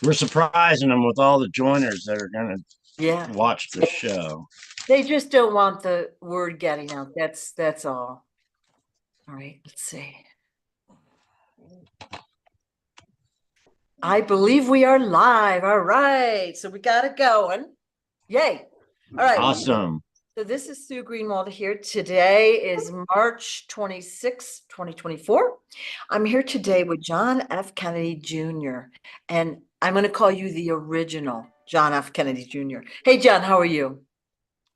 We're surprising them with all the joiners that are going Yeah. to watch the show. They just don't want the word getting out. That's all. All right, let's see. I believe we are live. All right. So we got it going. Yay. All right. Awesome. So this is Sue Greenwald here. Today is March 26, 2024. I'm here today with John F. Kennedy Jr. And I'm going to call you the original John F. Kennedy Jr. Hey, John, how are you?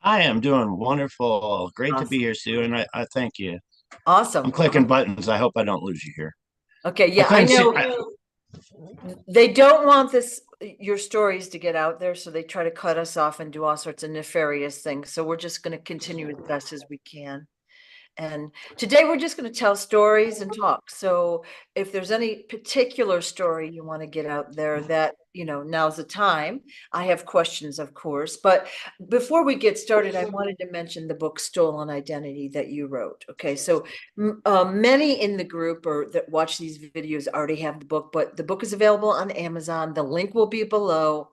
I am doing wonderful. Great to be Awesome. here, Sue, and I thank you. I'm Awesome. clicking buttons. I hope I don't lose you here. Okay, I yeah, I couldn't see. know they don't want your stories to get out there, so they try to cut us off and do all sorts of nefarious things. So we're just going to continue as best as we can. And today we're just going to tell stories and talk. So if there's any particular story you want to get out there that, now's the time. I have questions, of course. But before we get started, I wanted to mention the book Stolen Identity that you wrote. Okay. So many in the group or that watch these videos already have the book, but the book is available on Amazon. The link will be below.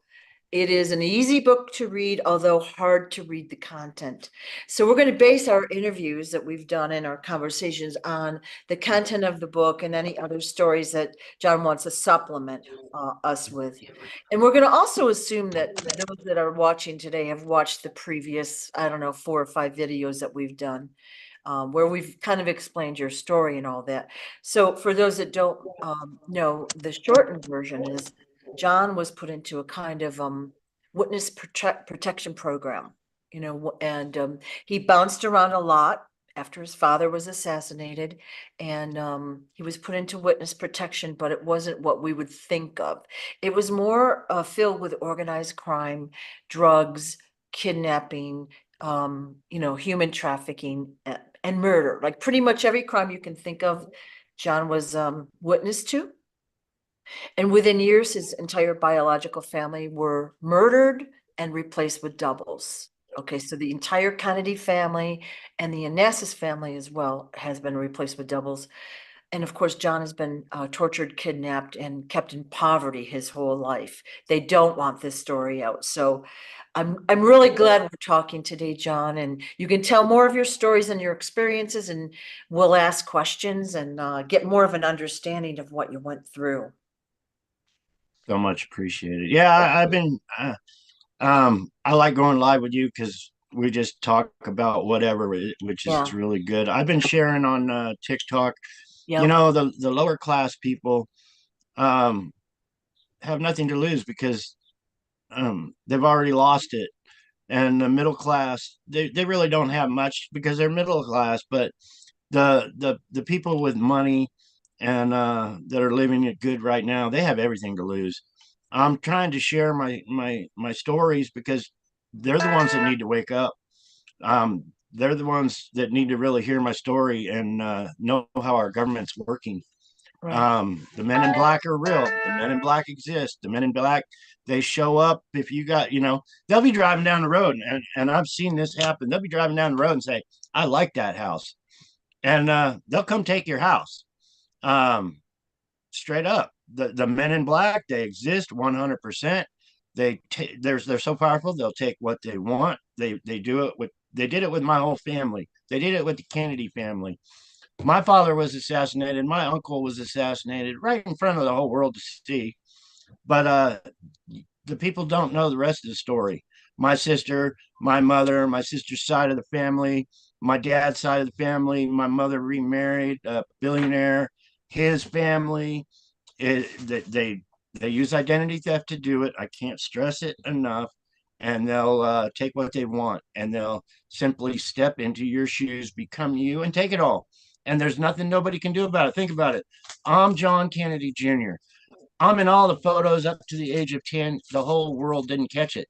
It is an easy book to read, although hard to read the content. So we're going to base our interviews that we've done in our conversations on the content of the book and any other stories that John wants to supplement us with. And we're going to also assume that those that are watching today have watched the previous, I don't know, 4 or 5 videos that we've done. Where we've kind of explained your story and all that. So for those that don't know, the shortened version is John was put into a kind of witness protection program, and he bounced around a lot after his father was assassinated, and he was put into witness protection, but it wasn't what we would think of. It was more filled with organized crime, drugs, kidnapping, human trafficking and murder. Like pretty much every crime you can think of, John was witness to. And within years, his entire biological family were murdered and replaced with doubles. Okay, so the entire Kennedy family and the Onassis family as well has been replaced with doubles. And of course, John has been tortured, kidnapped, and kept in poverty his whole life. They don't want this story out. So I'm really glad we're talking today, John. And you can tell more of your stories and your experiences, and we'll ask questions and get more of an understanding of what you went through. So much appreciated. Yeah, I've been. I like going live with you because we just talk about whatever, which is Yeah. really good. I've been sharing on TikTok. You Yep. know, the lower class people um, have nothing to lose because they've already lost it, and the middle class they really don't have much because they're middle class. But the people with money and that are living it good right now, they have everything to lose. I'm trying to share my stories because they're the ones that need to wake up. They're the ones that need to really hear my story and know how our government's working. Right. The men in black are real. The men in black exist. The men in black, they show up. If you got, they'll be driving down the road, and I've seen this happen. They'll be driving down the road and say, I like that house. And they'll come take your house. Um, Straight up. The men in black, they exist 100%. They're so powerful. They'll take what they want. They did it with my whole family. They did it with the Kennedy family. My father was assassinated. My uncle was assassinated right in front of the whole world to see. But the people don't know the rest of the story. My sister, my mother, my sister's side of the family, my dad's side of the family, my mother remarried a billionaire, his family. They use identity theft to do it. I can't stress it enough. And they'll take what they want, and they'll simply step into your shoes, become you, and take it all. And there's nothing nobody can do about it. Think about it. I'm John Kennedy Jr. I'm in all the photos up to the age of 10. The whole world didn't catch it.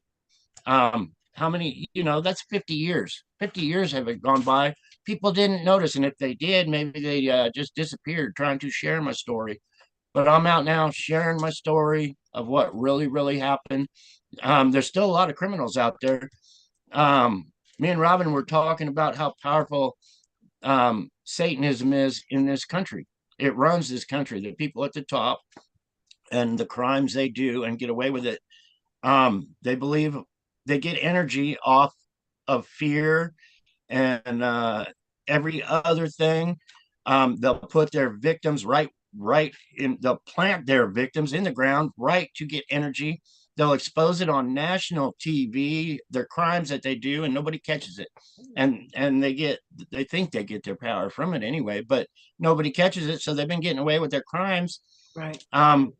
How many, that's 50 years. 50 years have gone by. People didn't notice. And if they did, maybe they just disappeared trying to share my story. But I'm out now sharing my story of what really, really happened. There's still a lot of criminals out there. Me and Robin were talking about how powerful Satanism is in this country. It runs this country. The people at the top and the crimes they do and get away with it. They believe they get energy off of fear and every other thing. They'll put their victims right in. They'll plant their victims in the ground right to get energy. They'll expose it on national TV, their crimes that they do, and nobody catches it. And they think they get their power from it anyway, but nobody catches it. So they've been getting away with their crimes Right.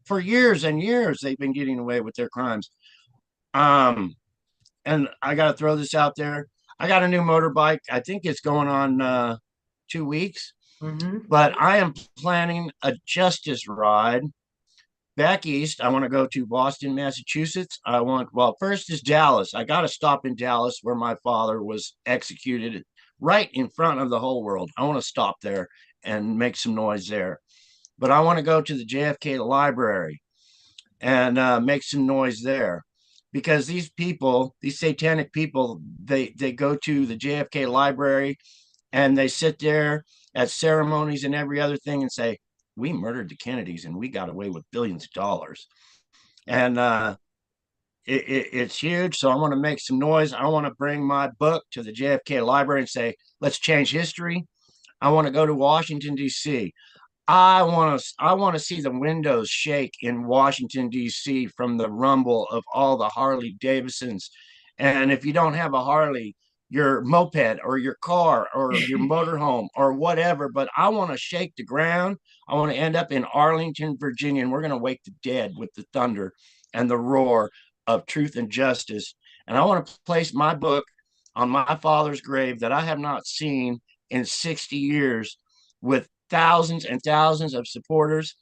for years and years. They've been getting away with their crimes. Um, and I got to throw this out there. I got a new motorbike. I think it's going on 2 weeks, Mm-hmm. but I am planning a justice ride back east. I want to go to Boston, Massachusetts. Well, first is Dallas. I got to stop in Dallas where my father was executed right in front of the whole world. I want to stop there and make some noise there. But I want to go to the JFK library and make some noise there because these people, these satanic people, they go to the JFK library and they sit there at ceremonies and every other thing and say, we murdered the Kennedys and we got away with billions of dollars. And it's huge. So I want to make some noise. I want to bring my book to the JFK library and say, let's change history. I want to go to Washington, D.C. I want to see the windows shake in Washington D.C. from the rumble of all the Harley Davidsons. And if you don't have a Harley, your moped or your car or your motorhome or whatever, but I want to shake the ground. I want to end up in Arlington, Virginia, and we're going to wake the dead with the thunder and the roar of truth and justice. And I want to place my book on my father's grave that I have not seen in 60 years with thousands and thousands of supporters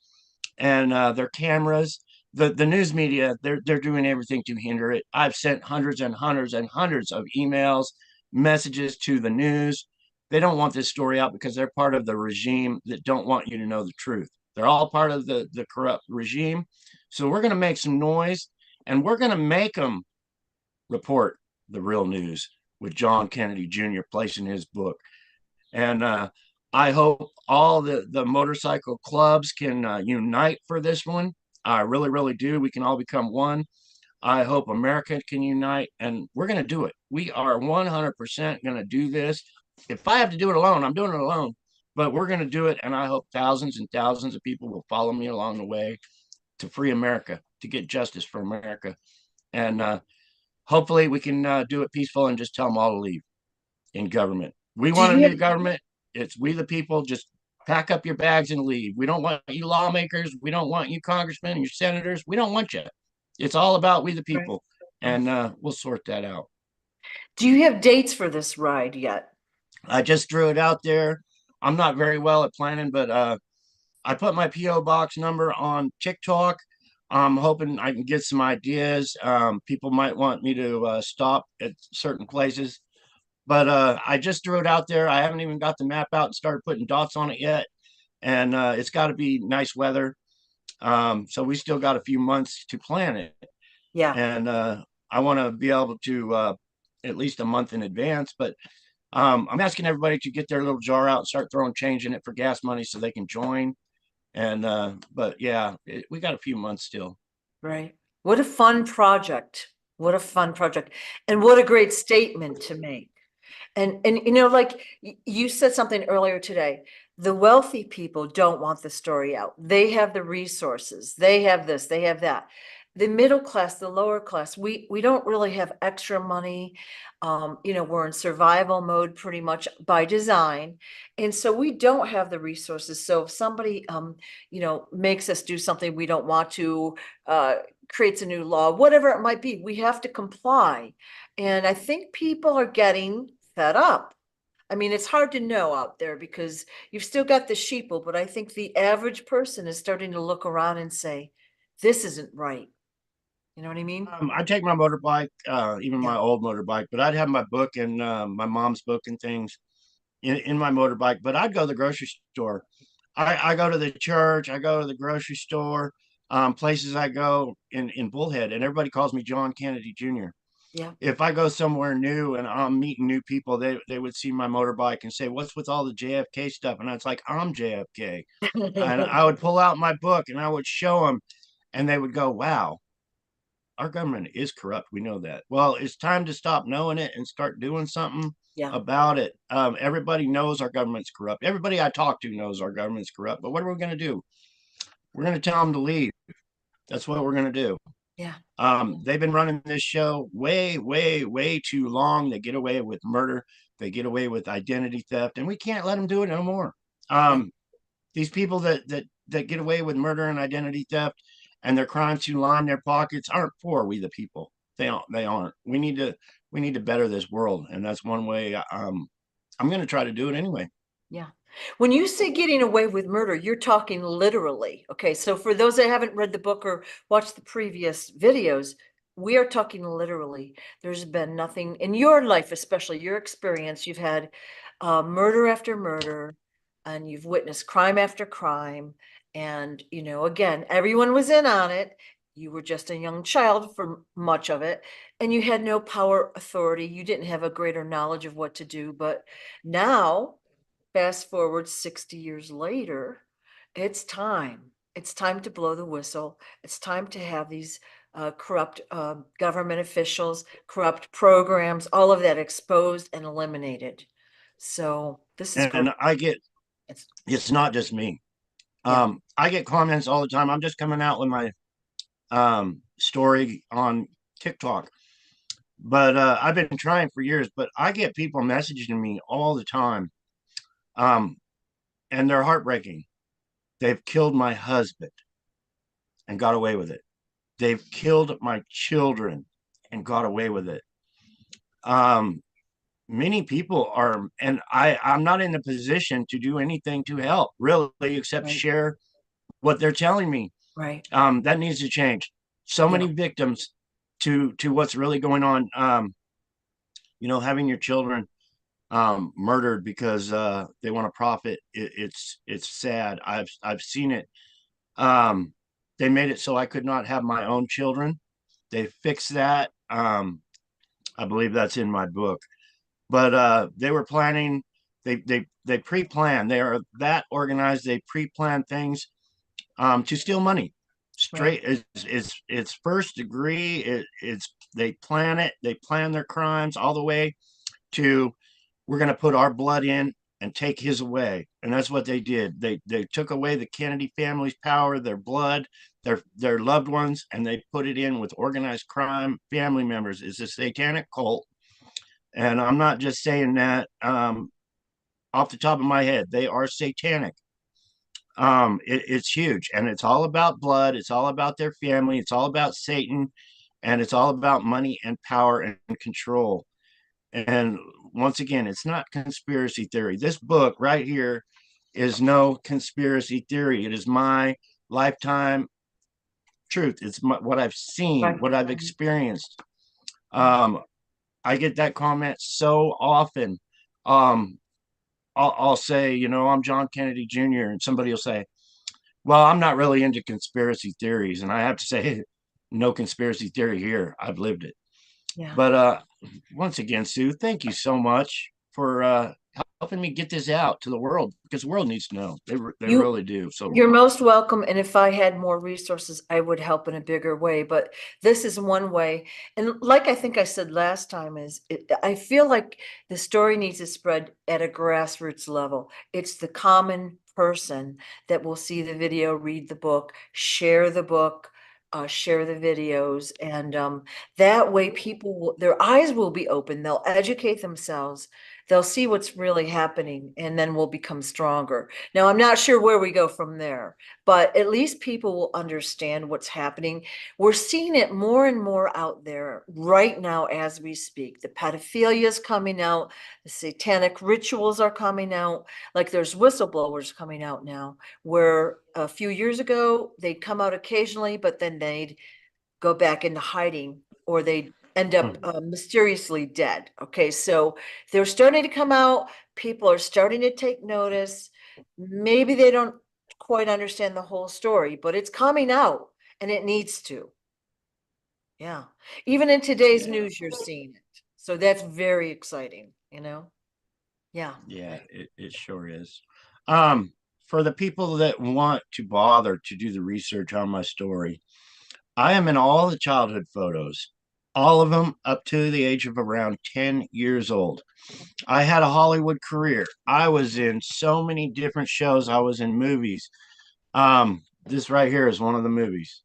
and their cameras. The news media, they're doing everything to hinder it. I've sent hundreds and hundreds and hundreds of emails, messages to the news. They don't want this story out because they're part of the regime that don't want you to know the truth. They're all part of the corrupt regime. So we're going to make some noise and we're going to make them report the real news with John Kennedy Jr. placing his book. And I hope all the motorcycle clubs can unite for this one. I really, really do. We can all become one. I hope America can unite, and we're going to do it. We are 100% going to do this. If I have to do it alone, I'm doing it alone, but we're going to do it. And I hope thousands and thousands of people will follow me along the way to free America, to get justice for America. And hopefully we can do it peaceful and just tell them all to leave in government. We Do want a you new have, government. It's we the people. Just pack up your bags and leave. We don't want you lawmakers. We don't want you congressmen and your senators. We don't want you. It's all about we the right. people, and we'll sort that out. Do you have dates for this ride yet? I just threw it out there. I'm not very well at planning, but I put my PO box number on TikTok. I'm hoping I can get some ideas. People might want me to stop at certain places, but I just threw it out there. I haven't even got the map out and started putting dots on it yet. And it's got to be nice weather. So we still got a few months to plan it. Yeah. And I want to be able to at least a month in advance. But I'm asking everybody to get their little jar out and start throwing change in it for gas money so they can join. And but yeah, we got a few months still. Right. What a fun project. What a fun project. And what a great statement to make. And like you said something earlier today, the wealthy people don't want the story out. They have the resources. They have this, they have that. The middle class, the lower class, we don't really have extra money. We're in survival mode pretty much by design. And so we don't have the resources. So if somebody makes us do something we don't want to, creates a new law, whatever it might be, we have to comply. And I think people are getting fed up. I mean, it's hard to know out there because you've still got the sheeple, but I think the average person is starting to look around and say, this isn't right. You know what I mean? I take my motorbike, even Yeah. my old motorbike, but I'd have my book and my mom's book and things in my motorbike. But I'd go to the grocery store. I go to the church. I go to the grocery store. Places I go in Bullhead, and everybody calls me John Kennedy Jr. Yeah. If I go somewhere new and I'm meeting new people, they would see my motorbike and say, "What's with all the JFK stuff?" And I was like, "I'm JFK." And I would pull out my book and I would show them. and they would go, wow, our government is corrupt. We know that. Well, it's time to stop knowing it and start doing something Yeah. about it. Everybody knows our government's corrupt. Everybody I talk to knows our government's corrupt. But what are we going to do? We're going to tell them to leave. That's what we're going to do. Yeah. They've been running this show way, way, way too long. They get away with murder. They get away with identity theft, and we can't let them do it no more. Yeah. These people that get away with murder and identity theft, and their crimes to line their pockets aren't for we the people. They aren't. We need to better this world, and that's one way. I'm going to try to do it anyway. Yeah. When you say getting away with murder, you're talking literally. Okay. So for those that haven't read the book or watched the previous videos, we are talking literally. There's been nothing in your life, especially your experience. You've had murder after murder, and you've witnessed crime after crime. And, you know, again, everyone was in on it. You were just a young child for much of it, and you had no power, authority. You didn't have a greater knowledge of what to do. But now, fast forward 60 years later, it's time. It's time to blow the whistle. It's time to have these corrupt government officials, corrupt programs, all of that exposed and eliminated. So this is great. And I get It's, it's not just me. yeah, I get comments all the time. I'm just coming out with my story on TikTok, but I've been trying for years. But I get people messaging me all the time, um, and they're heartbreaking. They've killed my husband and got away with it. They've killed my children and got away with it. Um, Many people are, and I'm not in a position to do anything to help really, except right, share what they're telling me. right. That needs to change. So Yeah, many victims to what's really going on. Having your children murdered because they want to profit. It's sad. I've seen it. Um, they made it so I could not have my own children. They fixed that. I believe that's in my book. But they were planning. They pre-plan. They are that organized. They pre-plan things to steal money. right, Straight it's first degree. It's they plan it. They plan their crimes all the way to we're going to put our blood in and take his away. And that's what they did. They took away the Kennedy family's power, their blood, their loved ones, and they put it in with organized crime family members. It's a satanic cult. And I'm not just saying that off the top of my head. They are satanic. It's huge, and it's all about blood. It's all about their family. It's all about Satan, and it's all about money and power and control. And once again, it's not conspiracy theory. This book right here is no conspiracy theory. It is my lifetime truth. It's what I've seen, right. what I've experienced. Um, I get that comment so often. Um, I'll say, I'm John Kennedy Jr., and somebody will say, well, I'm not really into conspiracy theories. And I have to say, no conspiracy theory here. I've lived it. Yeah. But once again, Sue, thank you so much for helping me get this out to the world because the world needs to know. They You really do. So You're most welcome. And if I had more resources, I would help in a bigger way. But this is one way. And like I think I said last time, I feel like the story needs to spread at a grassroots level. It's the common person that will see the video, read the book, share the videos. And that way their eyes will be open. They'll educate themselves. They'll see what's really happening, and then we'll become stronger. Now, I'm not sure where we go from there, but at least people will understand what's happening. We're seeing it more and more out there right now as we speak. The pedophilia is coming out, the satanic rituals are coming out. Like there's whistleblowers coming out now, where a few years ago they'd come out occasionally, but then they'd go back into hiding, or they end up mysteriously dead. Okay, so they're starting to come out. People are starting to take notice. Maybe they don't quite understand the whole story, but it's coming out and it needs to. Yeah. Even in today's yeah, news, you're seeing it. So that's very exciting, you know? Yeah. yeah, it sure is. Um, for the people that want to bother to do the research on my story, I am in all the childhood photos, all of them up to the age of around 10 years old. I had a Hollywood career. I was in so many different shows. I was in movies. This right here is one of the movies,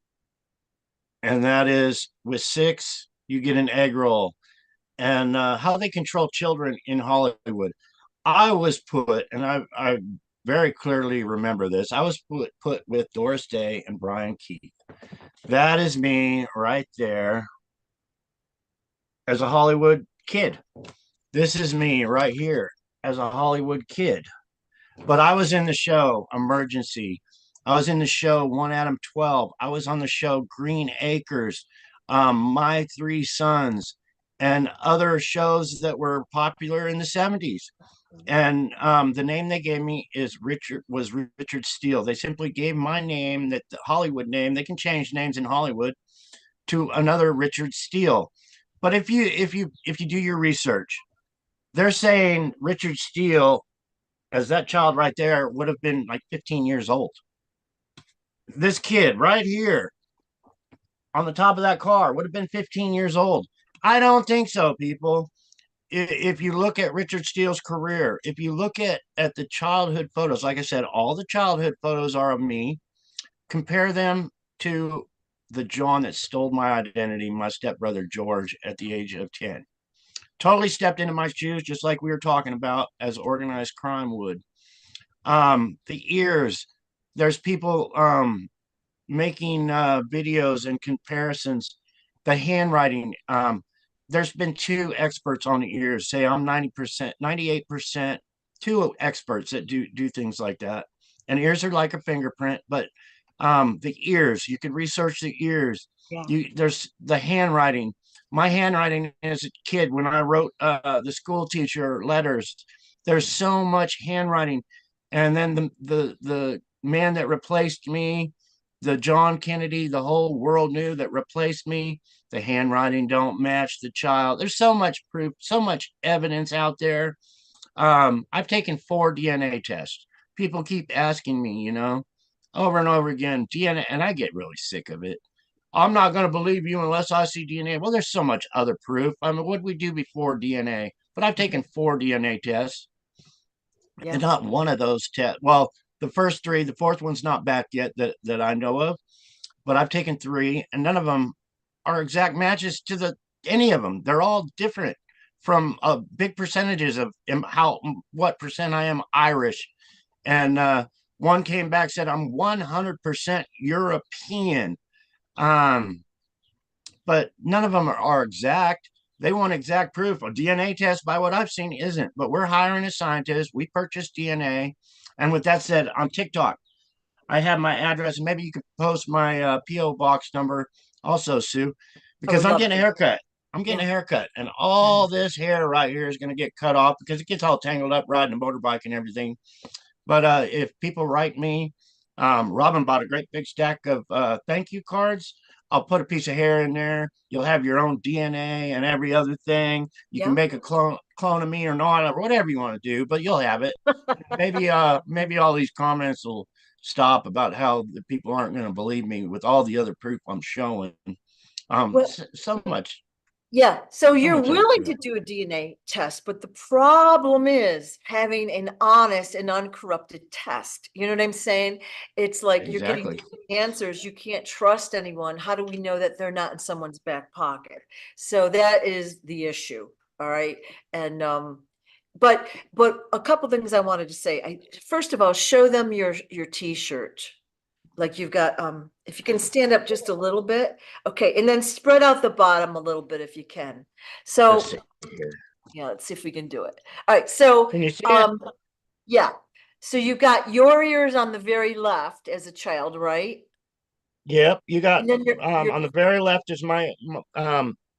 and that is with six, you get an egg roll, and how they control children in Hollywood. I was put, and I very clearly remember this. I was put with Doris Day and Brian Keith. That is me right there as a Hollywood kid. This is me right here as a Hollywood kid. But I was in the show Emergency. I was in the show One Adam 12. I was on the show Green Acres, My Three Sons, and other shows that were popular in the 70s. And the name they gave me was Richard Steele. They simply gave my name, that the Hollywood name. They can change names in Hollywood to another Richard Steele. But if you do your research, they're saying Richard Steele, as that child right there, would have been like 15 years old. This kid right here on the top of that car would have been 15 years old. I don't think so, people. If you look at Richard Steele's career, if you look at the childhood photos, like I said, all the childhood photos are of me. Compare them to the John that stole my identity, my stepbrother George, at the age of 10. Totally stepped into my shoes, just like we were talking about, as organized crime would. The ears, there's people making videos and comparisons. The handwriting, there's been two experts on the ears say I'm 90%, 98%, two experts that do things like that. And ears are like a fingerprint, but the ears, you can research the ears. Yeah. There's the handwriting. My handwriting as a kid, when I wrote the school teacher letters, there's so much handwriting. And then the man that replaced me, the John Kennedy, the whole world knew that replaced me, the handwriting don't match the child. There's so much proof, so much evidence out there. I've taken 4 DNA tests. People keep asking me, over and over again, DNA, and I get really sick of it. I'm not going to believe you unless I see DNA. Well, there's so much other proof. I mean, what we do before DNA? But I've taken 4 DNA tests, Yeah. and not one of those tests. Well, the first three, the fourth one's not back yet that I know of, but I've taken 3, and none of them are exact matches to any of them. They're all different from big percentages of what percent I am Irish, and one came back said I'm 100% European. Um, but none of them are exact. They want exact proof. A DNA test, by what I've seen, isn't. But we're hiring a scientist. We purchase DNA. And with that said, on TikTok, I have my address, and maybe you could post my PO box number also, Sue, I because would I'm love getting a to. haircut. I'm Yeah. getting a haircut, and all this hair right here is going to get cut off because it gets all tangled up riding a motorbike and everything. But if people write me, Robin bought a great big stack of thank you cards. I'll put a piece of hair in there. You'll have your own DNA and every other thing. You can Yeah. make a clone of me or not, or whatever you want to do, but you'll have it. Maybe all these comments will stop about how the people aren't going to believe me with all the other proof I'm showing. Well, So much, yeah. So so you're much other willing proof. to do a DNA test, but the problem is having an honest and uncorrupted test. You know what I'm saying? It's like you're getting Exactly. answers. You can't trust anyone. How do we know that they're not in someone's back pocket? So that is the issue. All right. And but a couple things I wanted to say. First of all, show them your t-shirt. Like you've got, if you can stand up just a little bit, okay, and then spread out the bottom a little bit if you can. Let's So, see here. yeah, let's see if we can do it. All right, so, Can you see it? yeah, so you've got your ears on the very left as a child, right? Yep, you got And then your, on the very left is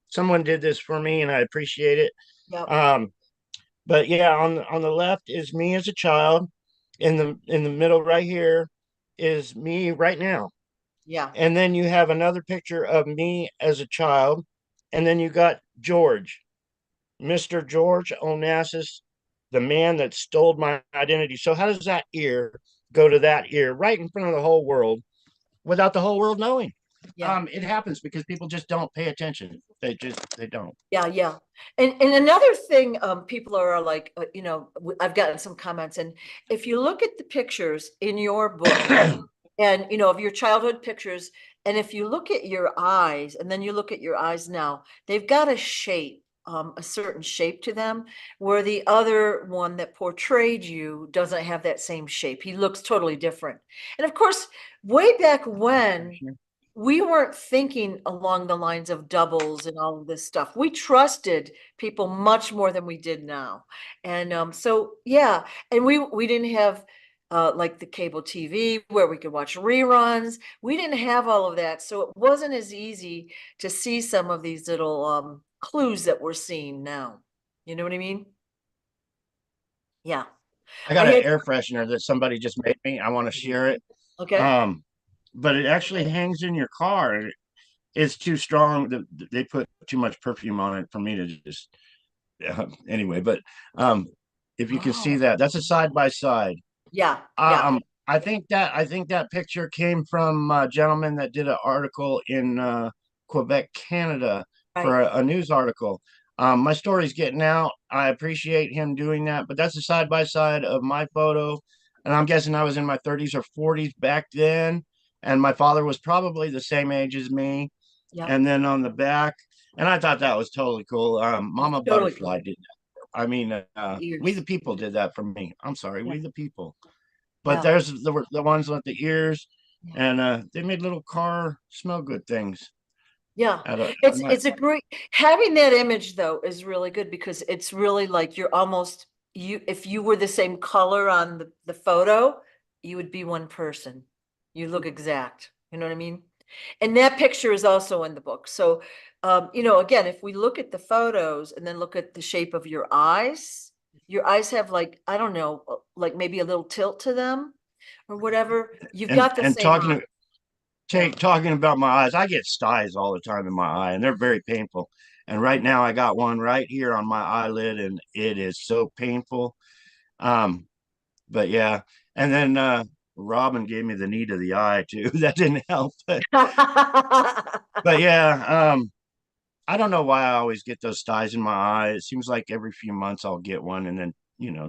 someone did this for me and I appreciate it. yep, Um but yeah, on the left is me as a child. In the middle right here is me right now. yeah, And then you have another picture of me as a child, and then you got George, Mr. George Onassis, the man that stole my identity. So how does that ear go to that ear right in front of the whole world without the whole world knowing. Yeah. It happens because people just don't pay attention. They don't. Yeah, yeah. And another thing, people are like, I've gotten some comments, and if you look at the pictures in your book, and of your childhood pictures, and if you look at your eyes, and then you look at your eyes now, they've got a shape, a certain shape to them, where the other one that portrayed you doesn't have that same shape. He looks totally different. And of course, way back when, we weren't thinking along the lines of doubles and all of this stuff. We trusted people much more than we did now. And so, yeah, and we didn't have like the cable TV where we could watch reruns. We didn't have all of that. So it wasn't as easy to see some of these little clues that we're seeing now. You know what I mean? Yeah. I I got an had, air freshener that somebody just made me. I want to share it. okay. But it actually hangs in your car. It's too strong. They put too much perfume on it for me to just anyway. But if you can see Oh, that, that's a side by side. yeah, yeah. I think that picture came from a gentleman that did an article in Quebec, Canada, Right. for a news article. My story's getting out. I appreciate him doing that, but that's a side by side of my photo, and I'm guessing I was in my 30s or 40s back then, and my father was probably the same age as me. Yeah. And then on the back, and I thought that was totally cool. It's Mama totally Butterfly cool. did that. I mean, We the Ears. People did that for me. I'm sorry, Yeah. We the People. But Yeah. there's the ones with the ears, Yeah. and they made little car smell good things Yeah, out of it's my. it's a great having that image though is really good because it's really like you're almost you if you were the same color on the photo, you would be one person. You look exact. You know what I mean? And that picture is also in the book. So again, if we look at the photos and then look at the shape of your eyes have like, I don't know, like maybe a little tilt to them or whatever. You've and got the and same talking eye. to Yeah. talking about my eyes, I get styes all the time in my eye, and they're very painful. And right now, I got one right here on my eyelid, and it is so painful. Um, but yeah, and then Robin gave me the knee to the eye too. That didn't help, but yeah, I don't know why I always get those styes in my eye. It seems like every few months I'll get one, and then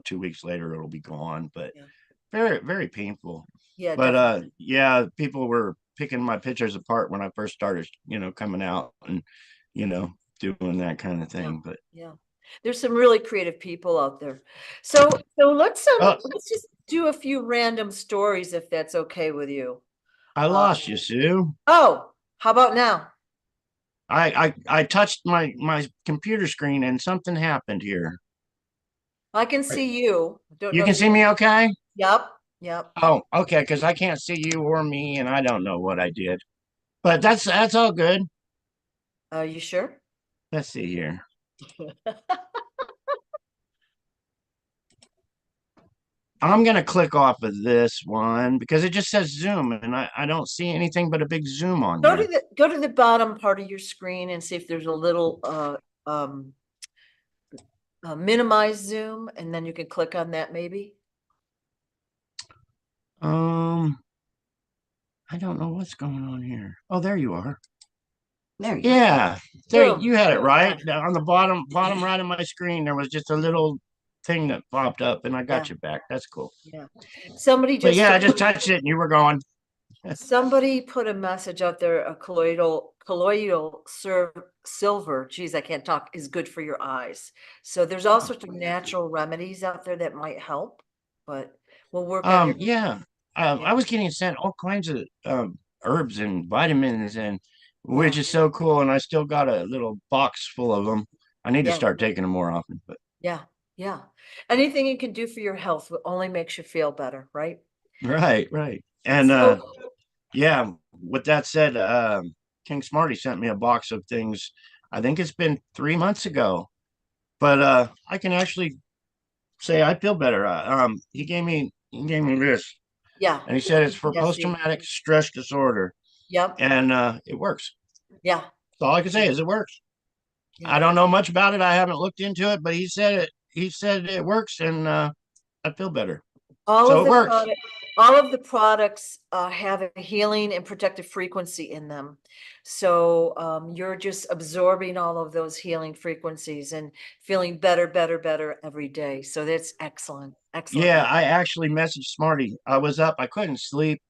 2 weeks later it'll be gone. But Yeah. very, very painful. Yeah, But definitely. yeah, people were picking my pictures apart when I first started, coming out and you know doing that kind of Yeah, thing. But yeah. There's some really creative people out there. So oh, let's just do a few random stories if that's okay with you. I Uh, lost you, Sue. oh, how about now? I touched my computer screen and something happened here. I can see you. I don't You know can if you see me okay? Yep, yep. Oh, okay, because I can't see you or me, and I don't know what I did. But that's all good. Are you sure? Let's see here. I'm gonna click off of this one because it just says zoom, and I don't see anything but a big zoom on here. Go to the bottom part of your screen and see if there's a little um minimize zoom, and then you can click on that maybe. Um, I don't know what's going on here. Oh, there you are. There you go. Yeah, there Boom. you had it right. Yeah, Down on the bottom right of my screen, there was just a little thing that popped up, and I yeah, got you back. That's cool. yeah. Somebody But just yeah, I just touched it, and you were gone. Somebody put a message out there, a colloidal silver, geez, I can't talk, is good for your eyes. So there's all sorts of natural remedies out there that might help, but we'll work on your, Yeah. yeah, I was getting sent all kinds of herbs and vitamins, and yeah, which is so cool. And I still got a little box full of them. I need to yeah, start taking them more often. But yeah, yeah. Anything you can do for your health only makes you feel better, right? right, right. And So, yeah, with that said, King Smarty sent me a box of things. I think it's been 3 months ago, but I can actually say I feel better. He gave me this, yeah, and he said it's for yeah, see, post-traumatic stress disorder, yep, and it works. yeah, That's all I can say is it works. yeah. I don't know much about it. I haven't looked into it, but he said it. He said it works, and I feel better. All So of it the works. product, all of the products have a healing and protective frequency in them. So you're just absorbing all of those healing frequencies and feeling better, better, better every day. So that's excellent. Excellent. Yeah, I actually messaged Smarty. I was up, I couldn't sleep.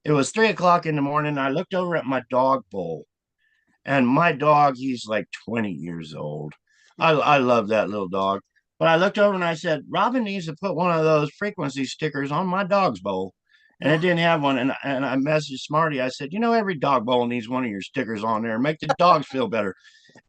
It was 3 o'clock in the morning. I looked over at my dog bowl, and my dog, he's like 20 years old. I love that little dog. But I looked over and I said, Robin needs to put one of those frequency stickers on my dog's bowl. And it Yeah. didn't have one. And I messaged Smarty. I said, every dog bowl needs one of your stickers on there. Make the dogs feel better.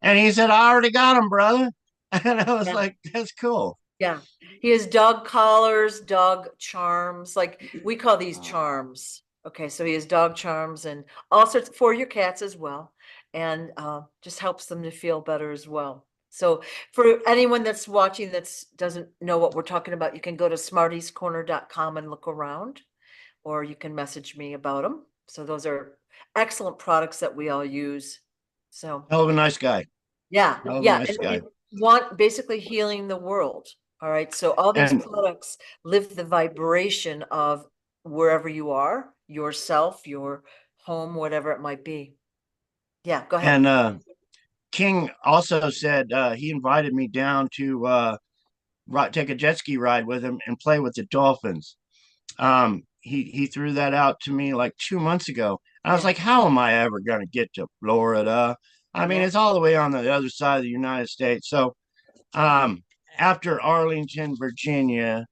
And he said, I already got them, brother. And I was Yeah. like, that's cool. Yeah. He has dog collars, dog charms. Like we call these charms. Okay. So he has dog charms and all sorts for your cats as well. And just helps them to feel better as well. So for anyone that's watching that doesn't know what we're talking about, you can go to smartiescorner.com and look around, or you can message me about them. So those are excellent products that we all use. So Hell of a nice guy. yeah, Hell of a yeah. nice And guy. we want basically healing the world. All right. So all these And products lift the vibration of wherever you are, yourself, your home, whatever it might be. Yeah, go ahead. and King also said he invited me down to take a jet ski ride with him and play with the dolphins. He threw that out to me like 2 months ago. And I was Yeah, like, how am I ever going to get to Florida? I mean, yeah, it's all the way on the other side of the United States. So um, after Arlington, Virginia,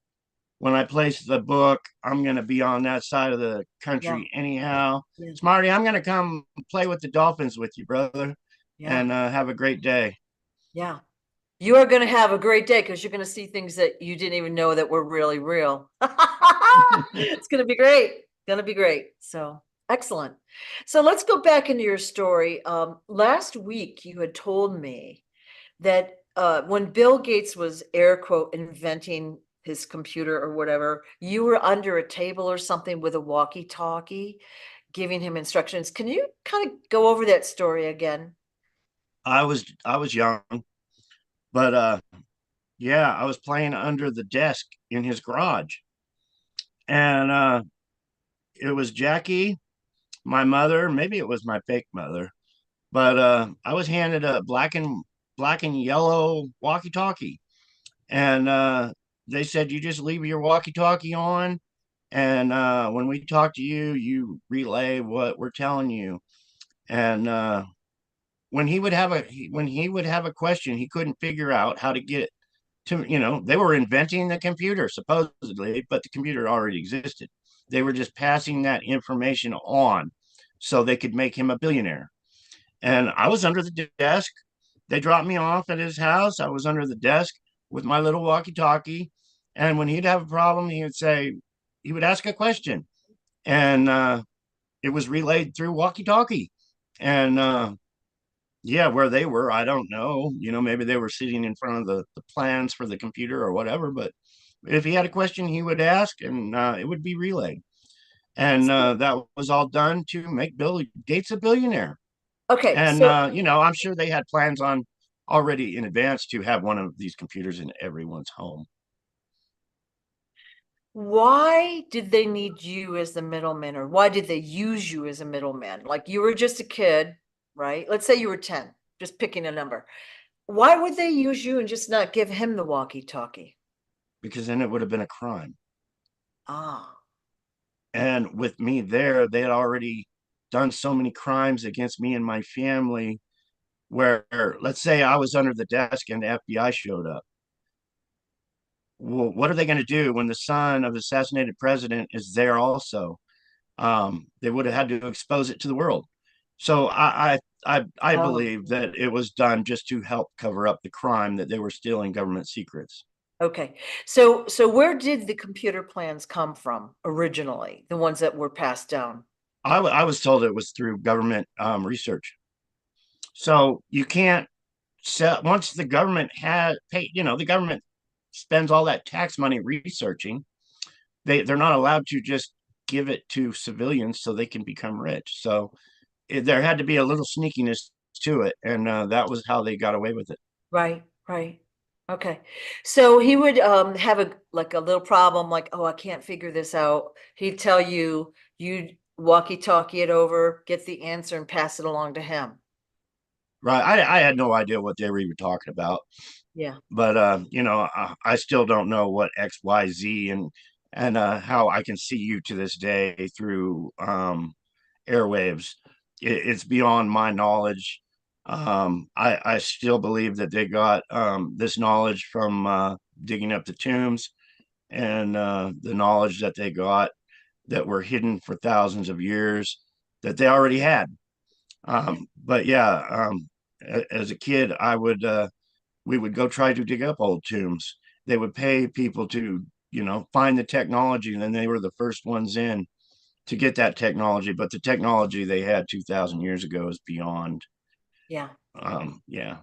when I place the book, I'm going to be on that side of the yeah, country anyhow. yeah, Smarty, I'm going to come play with the dolphins with you, brother, yeah, and have a great day. yeah. You are going to have a great day because you're going to see things that you didn't even know that were really real. It's going to be great. Going to be great. So excellent. So let's go back into your story. Last week you had told me that when Bill Gates was air quote inventing his computer or whatever, you were under a table or something with a walkie-talkie giving him instructions. Can you kind of go over that story again? I was young, but yeah, I was playing under the desk in his garage, and it was Jackie, my mother, maybe it was my fake mother, but I was handed a black and yellow walkie-talkie, and they said you just leave your walkie-talkie on, and when we talk to you, you relay what we're telling you. And when he would have a question, he couldn't figure out how to get it to, they were inventing the computer supposedly, but the computer already existed. They were just passing that information on so they could make him a billionaire. And I was under the desk. They dropped me off at his house. I was under the desk with my little walkie-talkie. And when he'd have a problem, he would ask a question, and it was relayed through walkie-talkie. And yeah, where they were, I don't know. Maybe they were sitting in front of the plans for the computer or whatever. But if he had a question, he would ask, and it would be relayed. And that was all done to make Bill Gates a billionaire. Okay, And so I'm sure they had plans on already in advance to have one of these computers in everyone's home. why did they need you as the middleman, or why did they use you as a middleman? Like you were just a kid, right? Let's say you were 10, just picking a number. Why would they use you and just not give him the walkie-talkie? Because then it would have been a crime. Ah, And with me there, they had already done so many crimes against me and my family, where, let's say I was under the desk and the FBI showed up. Well, what are they going to do when the son of the assassinated president is there also? They would have had to expose it to the world. So I oh, believe that it was done just to help cover up the crime, that they were stealing government secrets. okay. So where did the computer plans come from originally? The ones that were passed down? I was told it was through government research. So you can't sell once the government had paid. The government spends all that tax money researching. They're not allowed to just give it to civilians so they can become rich. So there had to be a little sneakiness to it, and that was how they got away with it. Right, right. Okay. So he would have a like a little problem, like, oh, I can't figure this out. He'd tell you, you'd walkie-talkie it over, get the answer and pass it along to him. Right. I had no idea what they were even talking about. Yeah. But I still don't know what XYZ and how I can see you to this day through airwaves. It's beyond my knowledge. I still believe that they got this knowledge from digging up the tombs and the knowledge that they got that were hidden for thousands of years that they already had. But yeah, as a kid, I would we would go try to dig up old tombs. They would pay people to find the technology, and then they were the first ones in to get that technology. But the technology they had 2,000 years ago is beyond. Yeah. Yeah.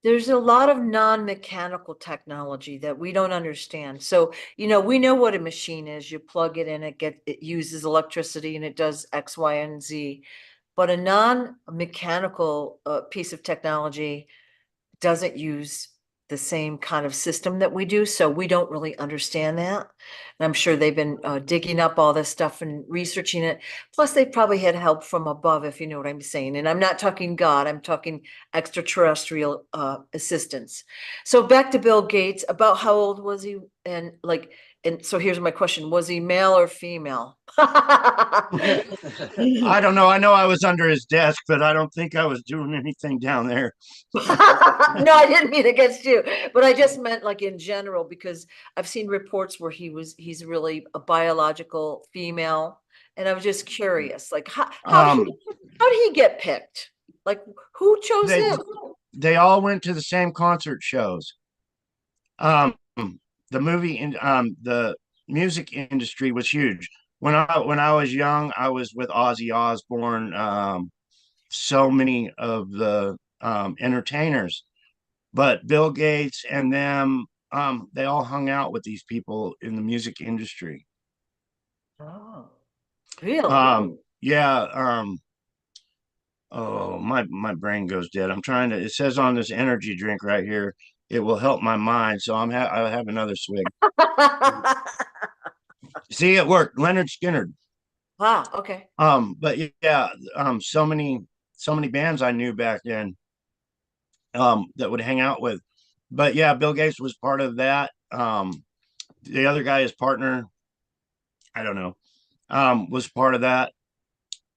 There's a lot of non-mechanical technology that we don't understand. So, we know what a machine is. You plug it in, it uses electricity and it does X, Y, and Z. But a non-mechanical piece of technology doesn't use the same kind of system that we do, so we don't really understand that. And I'm sure they've been digging up all this stuff and researching it. Plus, they probably had help from above, if you know what I'm saying. And I'm not talking God, I'm talking extraterrestrial assistance. So back to Bill Gates, about how old was he? And so here's my question: was he male or female? I don't know. I know I was under his desk, but I don't think I was doing anything down there. No, I didn't mean against you, but I just meant like in general, because I've seen reports where he's really a biological female. And I was just curious, like Um, how did he get picked? Like who chose they him? they all went to the same concert shows. Um, the music industry was huge. When I was young, I was with Ozzy Osbourne. So many of the entertainers, but Bill Gates and them, they all hung out with these people in the music industry. Oh, really? Yeah. Oh, my brain goes dead. I'm trying to. It says on this energy drink right here, it will help my mind. So I'll have another swig. See, it worked. Leonard Skinner. Ah, okay. But yeah, so many bands I knew back then that would hang out with. But yeah, Bill Gates was part of that. The other guy, his partner, I don't know, was part of that.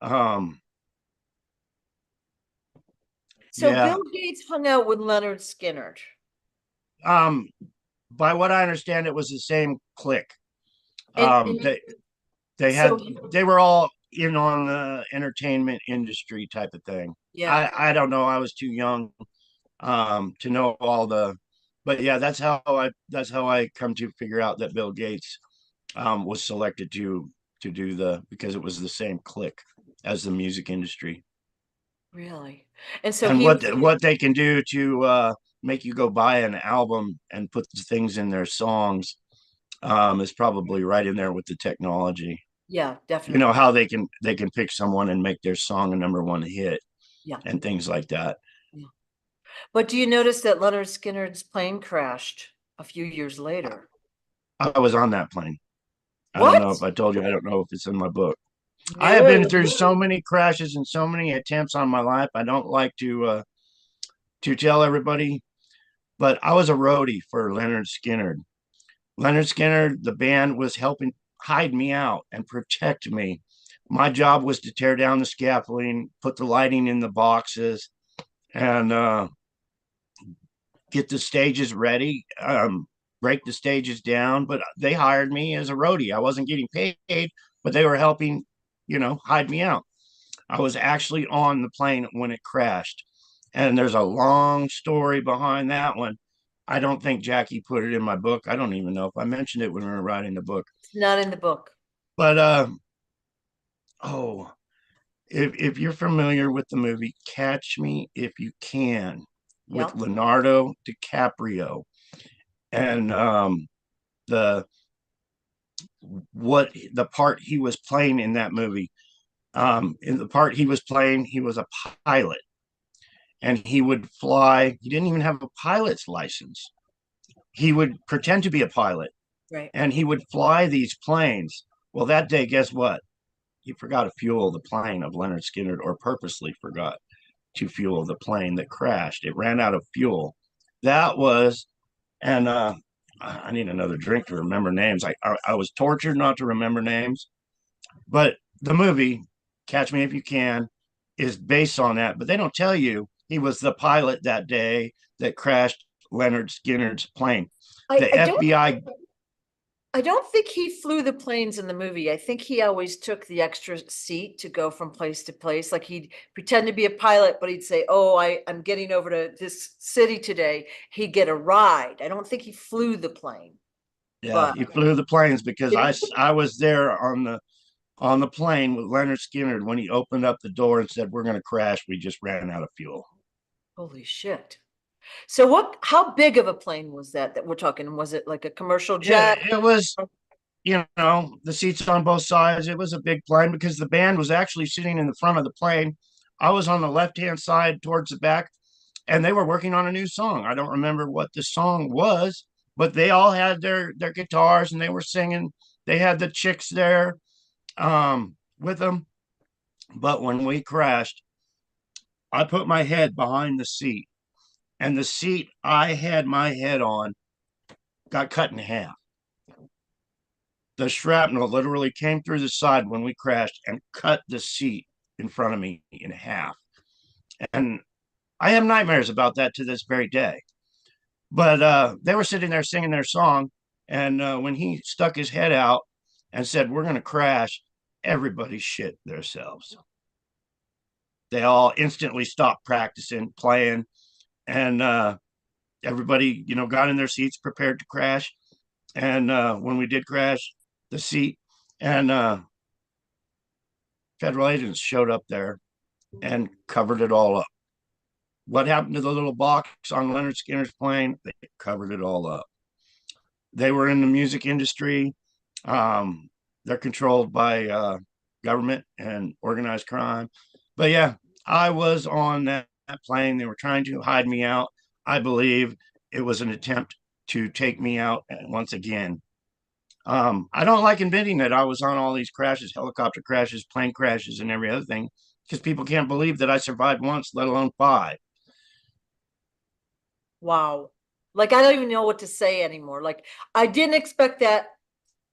Um, So yeah. Bill Gates hung out with Leonard Skinner. Um, by what I understand, it was the same clique. And, Um, and they they so had they were all in on the entertainment industry type of thing. yeah. I don't know. I was too young to know all the, but yeah, that's how I come to figure out that Bill Gates was selected to do because it was the same clique as the music industry, Really? And so and he what they can do to make you go buy an album and put the things in their songs is probably right in there with the technology. yeah, You know definitely. how they can pick someone and make their song a number one hit Yeah. and things like that. Yeah. But do you notice that Leonard Skinner's plane crashed a few years later? I was on that plane. I don't know if What? I told you. I don't know if it's in my book. I have been No. through so many crashes and so many attempts on my life. I don't like to tell everybody, but I was a roadie for Leonard Skinner. Leonard Skinner, the band, was helping hide me out and protect me. My job was to tear down the scaffolding, put the lighting in the boxes, and get the stages ready, break the stages down. But they hired me as a roadie. I wasn't getting paid, but they were helping, hide me out. I was actually on the plane when it crashed. And there's a long story behind that one. I don't think Jackie put it in my book. I don't even know if I mentioned it when we were writing the book. It's not in the book. But oh, if you're familiar with the movie Catch Me If You Can with Yeah. Leonardo DiCaprio and the what the part he was playing in that movie. In the part he was playing, he was a pilot and he would fly. He didn't even have a pilot's license. he would pretend to be a pilot Right. and he would fly these planes. Well, that day, guess what? He forgot to fuel the plane of Leonard Skinner, or purposely forgot to fuel the plane that crashed. It ran out of fuel. That was, and I need another drink to remember names. I was tortured not to remember names, but the movie Catch Me If You Can is based on that. But they don't tell you he was the pilot that day that crashed Leonard Skinner's plane. I, The I don't FBI. I don't think he flew the planes in the movie. I think he always took the extra seat to go from place to place. Like he'd pretend to be a pilot, but he'd say, "Oh, I'm getting over to this city today." He'd get a ride. I don't think he flew the plane, Yeah, but he flew the planes because did he? I was there on the plane with Leonard Skinner when he opened up the door and said, "We're going to crash. We just ran out of fuel." Holy shit. So how big of a plane was that we're talking? Was it like a commercial jet? It was, the seats on both sides. It was a big plane because the band was actually sitting in the front of the plane. I was on the left hand side towards the back, and they were working on a new song. I don't remember what the song was, but they all had their guitars and they were singing. They had the chicks there with them. But when we crashed, I put my head behind the seat, and the seat I had my head on got cut in half. The shrapnel literally came through the side when we crashed and cut the seat in front of me in half. And I have nightmares about that to this very day. But they were sitting there singing their song. And when he stuck his head out and said, "We're going to crash," everybody shit themselves. They all instantly stopped practicing, playing, and everybody, got in their seats, prepared to crash. And when we did crash, the seat and federal agents showed up there and covered it all up. What happened to the little box on Leonard Skinner's plane? They covered it all up. They were in the music industry. They're controlled by government and organized crime. But yeah, I was on that plane. They were trying to hide me out. I believe it was an attempt to take me out once again. I don't like admitting that I was on all these crashes, helicopter crashes, plane crashes, and every other thing, because people can't believe that I survived once, let alone five. Wow. Like I don't even know what to say anymore. Like I didn't expect that.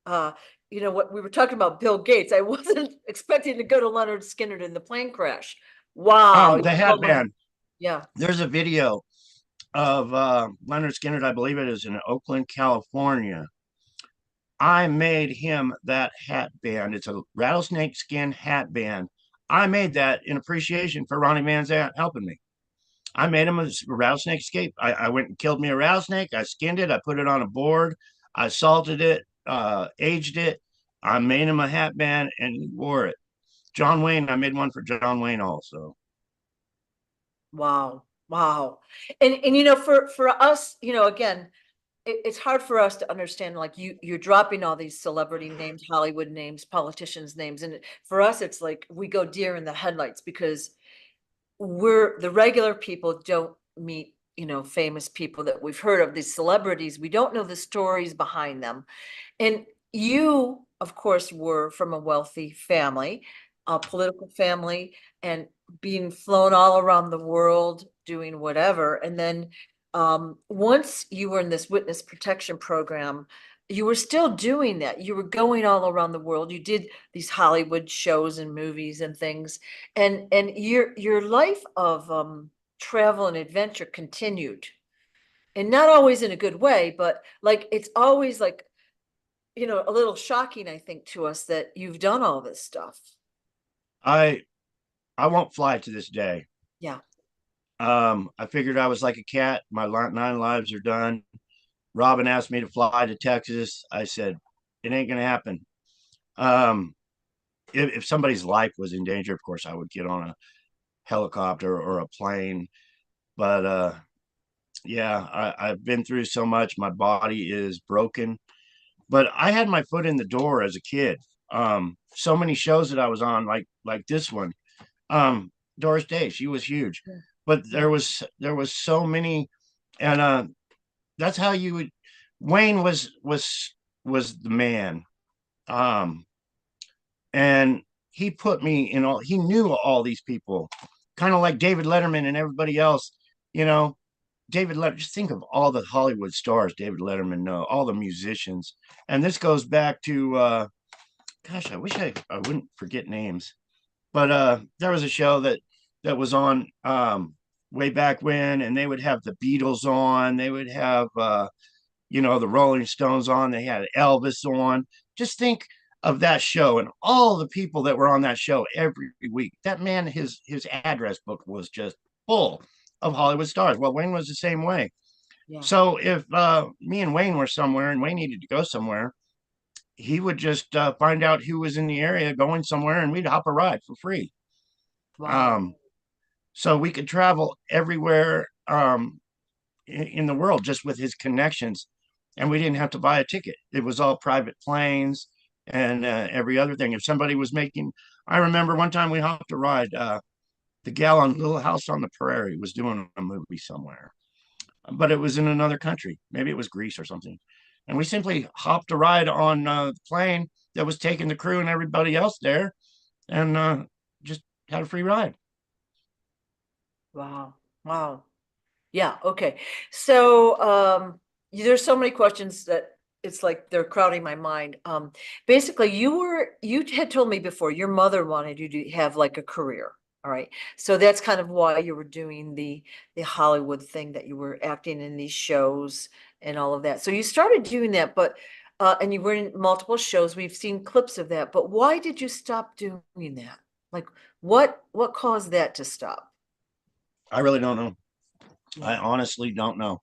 Uh, what we were talking about Bill Gates. I wasn't expecting to go to Leonard Skinner in the plane crash. Wow. The hat band. Yeah. There's a video of Leonard Skinner, I believe it is in Oakland, California. I made him that hat band. It's a rattlesnake skin hat band. I made that in appreciation for Ronnie Van Zant helping me. I made him a rattlesnake escape. I went and killed me a rattlesnake. I skinned it. I put it on a board. I salted it, aged it. I made him a hat band and he wore it. John Wayne, I made one for John Wayne also. Wow. Wow. And for us, again, it's hard for us to understand, like you're dropping all these celebrity names, Hollywood names, politicians names. And for us, it's like we go deer in the headlights because we're the regular people don't meet, famous people that we've heard of, these celebrities. We don't know the stories behind them. And you, of course, were from a wealthy family, a political family, and being flown all around the world doing whatever. And then once you were in this witness protection program, you were still doing that. You were going all around the world. You did these Hollywood shows and movies and things. And your life of travel and adventure continued. And not always in a good way, but like it's always like a little shocking, I think, to us that you've done all this stuff. I I won't fly to this day. Yeah. I figured I was like a cat. My 9 lives are done. Robin asked me to fly to Texas. I said, it ain't gonna happen. Um, if somebody's life was in danger, of course I would get on a helicopter or a plane. But yeah, I've been through so much. My body is broken. But I had my foot in the door as a kid. So many shows that I was on, like this one. Doris Day, she was huge. Yeah. But Yeah. there was so many, and that's how you would. Wayne was the man. Um, and he put me in all. He knew all these people, kind of like David Letterman and everybody else. You know, David Letterman. Just think of all the Hollywood stars David Letterman know, all the musicians, and this goes back to. Gosh, I wish I wouldn't forget names, but there was a show that was on way back when, and they would have the Beatles on. They would have the Rolling Stones on. They had Elvis on. Just think of that show and all the people that were on that show every week. That man, his address book was just full of Hollywood stars. Well, Wayne was the same way. Yeah. So if me and Wayne were somewhere and Wayne needed to go somewhere, he would just find out who was in the area going somewhere, and we'd hop a ride for free. Wow. Um, so we could travel everywhere in the world just with his connections, and we didn't have to buy a ticket. It was all private planes and every other thing. If somebody was making, I remember one time we hopped a ride. The gal on Little House on the Prairie was doing a movie somewhere, but it was in another country. Maybe it was Greece or something. And we simply hopped a ride on the plane that was taking the crew and everybody else there, and just had a free ride. Wow. Wow. Yeah, okay. So there's so many questions that it's like they're crowding my mind. Basically you had told me before your mother wanted you to have like a career. All right. So that's kind of why you were doing the Hollywood thing, that you were acting in these shows and all of that. So you started doing that, but and you were in multiple shows. We've seen clips of that, but why did you stop doing that? Like what caused that to stop? I really don't know. I Yeah. honestly don't know.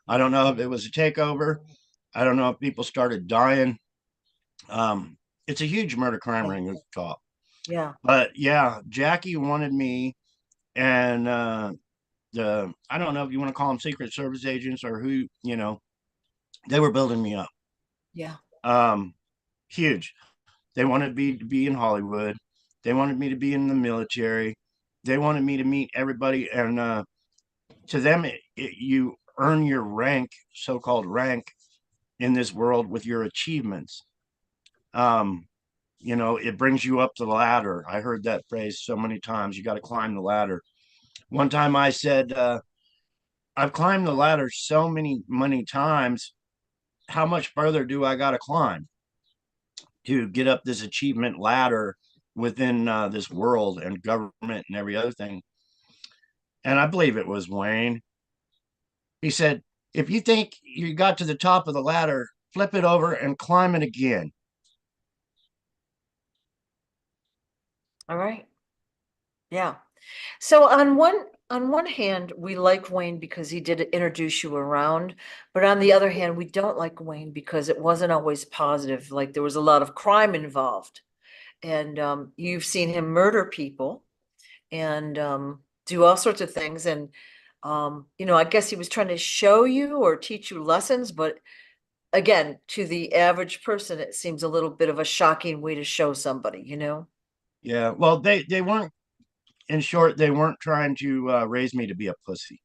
I don't know if it was a takeover. I don't know if people started dying. It's a huge murder crime Yeah. ring at the top. Yeah. But yeah, Jackie wanted me, and the I don't know if you want to call them Secret Service agents or who, they were building me up. Yeah. Um, Huge. They wanted me to be in Hollywood. They wanted me to be in the military. They wanted me to meet everybody, and to them, you earn your rank, so-called rank, in this world with your achievements. Um, it brings you up the ladder. I heard that phrase so many times. You got to climb the ladder. One time I said, I've climbed the ladder so many times. How much further do I got to climb to get up this achievement ladder within this world and government and every other thing? And I believe it was Wayne. He said, if you think you got to the top of the ladder, flip it over and climb it again. All right. Yeah. So on one hand, we like Wayne because he did introduce you around, but on the other hand, we don't like Wayne because it wasn't always positive. Like there was a lot of crime involved, and you've seen him murder people and do all sorts of things. And I guess he was trying to show you or teach you lessons, but again, to the average person, it seems a little bit of a shocking way to show somebody, you know? Yeah. Well, they weren't, in short, they weren't trying to raise me to be a pussy.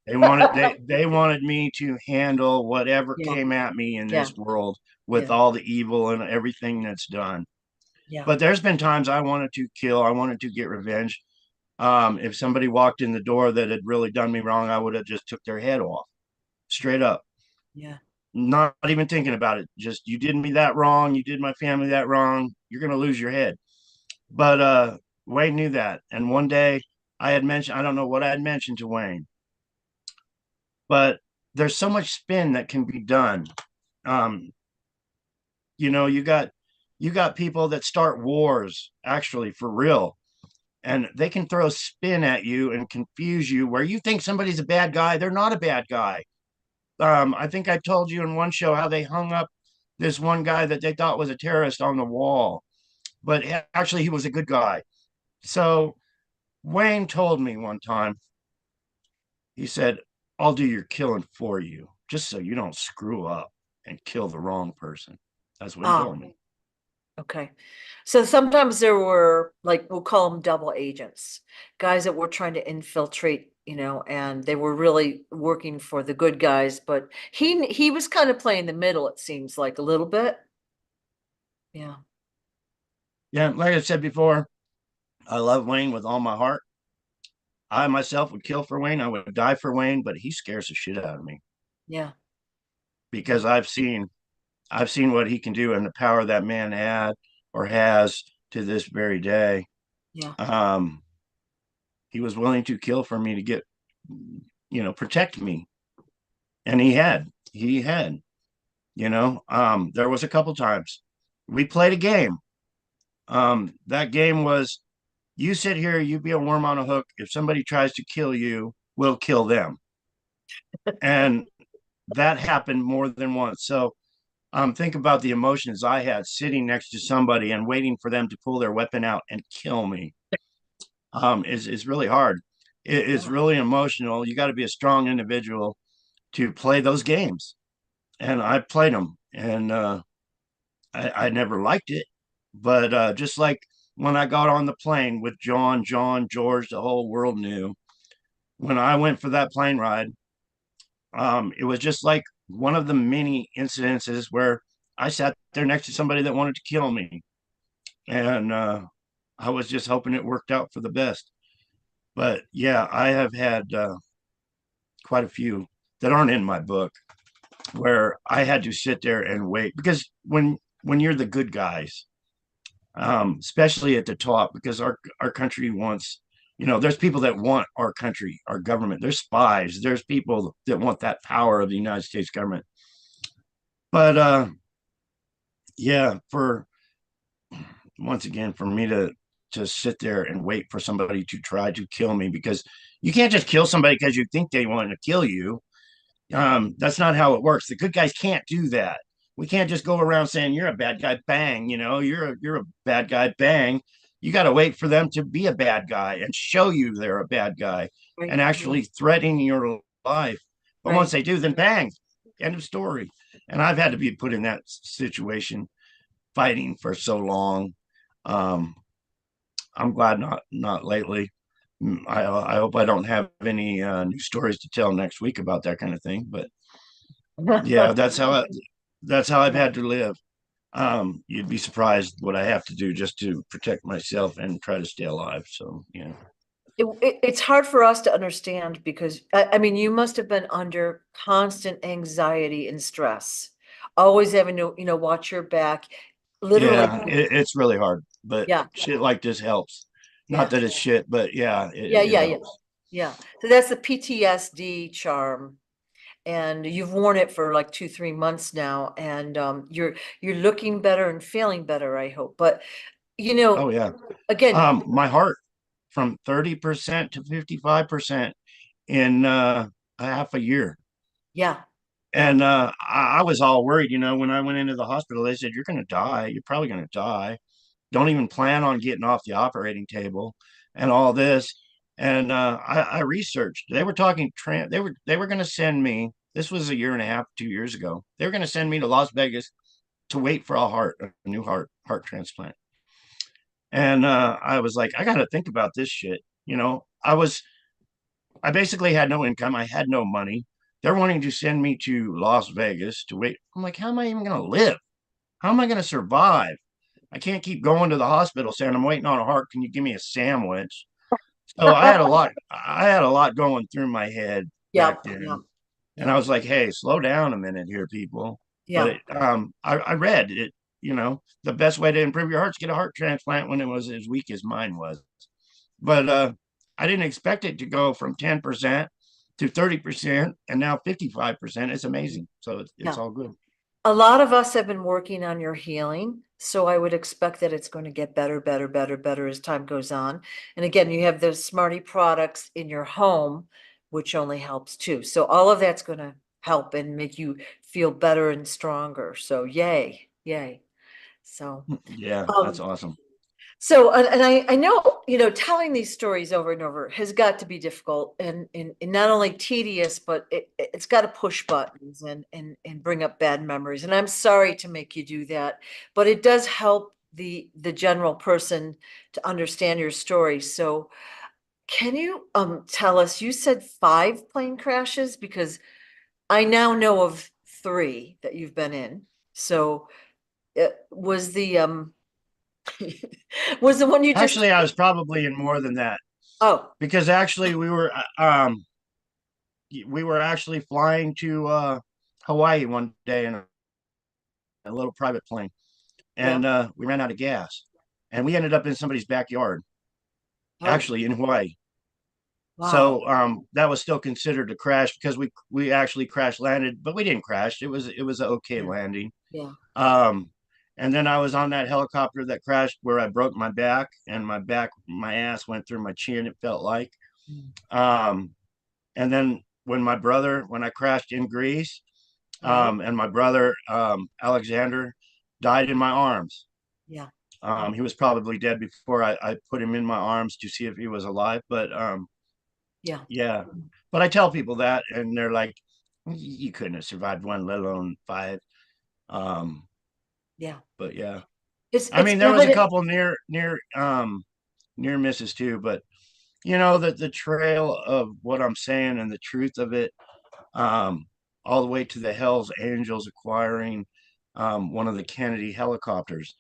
They wanted me to handle whatever Yeah, came at me in yeah, this world with yeah, all the evil and everything that's done. yeah, But there's been times I wanted to kill, I wanted to get revenge. If somebody walked in the door that had really done me wrong, I would have just took their head off, straight up. yeah. Not even thinking about it. Just, you did me that wrong, you did my family that wrong, you're gonna lose your head. But Wayne knew that. And one day I had mentioned, I don't know what I had mentioned to Wayne, but there's so much spin that can be done. Um, you got people that start wars actually for real, and they can throw spin at you and confuse you where you think somebody's a bad guy. They're not a bad guy. I think I told you in one show how they hung up this one guy that they thought was a terrorist on the wall, but actually he was a good guy. So Wayne told me one time, he said, I'll do your killing for you, just so you don't screw up and kill the wrong person. That's what he told Oh, me. Okay. So sometimes there were, like, we'll call them double agents, guys that were trying to infiltrate, and they were really working for the good guys, but he was kind of playing the middle, it seems like, a little bit. Yeah. Yeah, like I said before, I love Wayne with all my heart. I myself would kill for Wayne. I would die for Wayne, but he scares the shit out of me Yeah. because I've seen what he can do and the power that man had or has to this very day. Yeah. Um, he was willing to kill for me to get, protect me, and he had. There was a couple times we played a game. That game was, you sit here, you be a worm on a hook. If somebody tries to kill you, we'll kill them. And that happened more than once. So think about the emotions I had sitting next to somebody and waiting for them to pull their weapon out and kill me. Is really hard. It's Yeah. really emotional. You got to be a strong individual to play those games. And I played them, and I never liked it. But just like when I got on the plane with John, George, the whole world knew. When I went for that plane ride, it was just like one of the many incidences where I sat there next to somebody that wanted to kill me. And I was just hoping it worked out for the best. But yeah, I have had quite a few that aren't in my book where I had to sit there and wait because when you're the good guys, especially at the top, because our country wants, there's people that want our country, our government. There's spies. There's people that want that power of the United States government. But yeah, for once again, for me to sit there and wait for somebody to try to kill me because you can't just kill somebody because you think they want to kill you. That's not how it works. The good guys can't do that. We can't just go around saying you're a bad guy, bang. You're a bad guy, bang. You got to wait for them to be a bad guy and show you they're a bad guy Right. and Yeah. actually threaten your life. But once Right. they do, then bang, end of story. And I've had to be put in that situation, fighting for so long. Um, I'm glad not lately. I hope I don't have any new stories to tell next week about that kind of thing. But yeah, that's how I've Yeah. had to live. You'd be surprised what I have to do just to protect myself and try to stay alive. So yeah. It's hard for us to understand because I mean, you must have been under constant anxiety and stress, always having to, watch your back, literally. Yeah, it's really hard, but Yeah. shit like this helps. Not Yeah. that it's shit, but yeah, Yeah. it Yeah. Yeah. helps. Yeah. So that's the PTSD charm. And you've worn it for like 2, 3 months now, and you're looking better and feeling better, I hope. But you Oh know, yeah. again, My heart from 30% to 55% in a half a year. yeah, yeah, And I was all worried, when I went into the hospital, they said, you're going to die. You're probably going to die. Don't even plan on getting off the operating table and all this. And I researched. They were talking. They were going to send me. This was a year and a half, 2 years ago. They were going to send me to Las Vegas to wait for a new heart transplant. And I was like, I got to think about this shit. I basically had no income. I had no money. They're wanting to send me to Las Vegas to wait. I'm like, how am I even going to live? How am I going to survive? I can't keep going to the hospital saying I'm waiting on a heart. Can you give me a sandwich? So I had a lot. I had a lot going through my head yeah, back yeah, then, and I yeah, was like, "Hey, slow down a minute here, people." yeah, But I read it. The best way to improve your heart is get a heart transplant when it was as weak as mine was. But I didn't expect it to go from 10% to 30% and now 55%. It's amazing. So it's yeah. all good. A lot of us have been working on your healing, so I would expect that it's going to get better, better, better, better as time goes on. And again, you have the Smarty products in your home, which only helps too. So all of that's going to help and make you feel better and stronger. So yay, yay. So, Yeah, that's um, awesome. and I know, telling these stories over and over has got to be difficult and not only tedious, but it's got to push buttons and bring up bad memories. And I'm sorry to make you do that, but it does help the general person to understand your story. So can you tell us, you said 5 plane crashes? Because I now know of 3 that you've been in. So was the was the one you just Actually, I was probably in more than that oh because actually we were actually flying to Hawaii one day in a little private plane, yeah. and we ran out of gas, and we ended up in somebody's backyard, Oh actually in Hawaii. wow. So that was still considered a crash because we actually crash landed, but we didn't crash. It was an okay Yeah. landing. Yeah. Um, and then I was on that helicopter that crashed where I broke my back, and my ass went through my chin. It felt like. Mm. Um, and then when I crashed in Greece, Right. and my brother Alexander died in my arms. Yeah. He was probably dead before I put him in my arms to see if he was alive. But Yeah. yeah, but I tell people that, and they're like, "You couldn't have survived one, let alone 5." Um, Yeah. but yeah, I It's mean, there was a evident. couple near misses too, but the trail of what I'm saying and the truth of it, um, all the way to the Hell's Angels acquiring one of the Kennedy helicopters.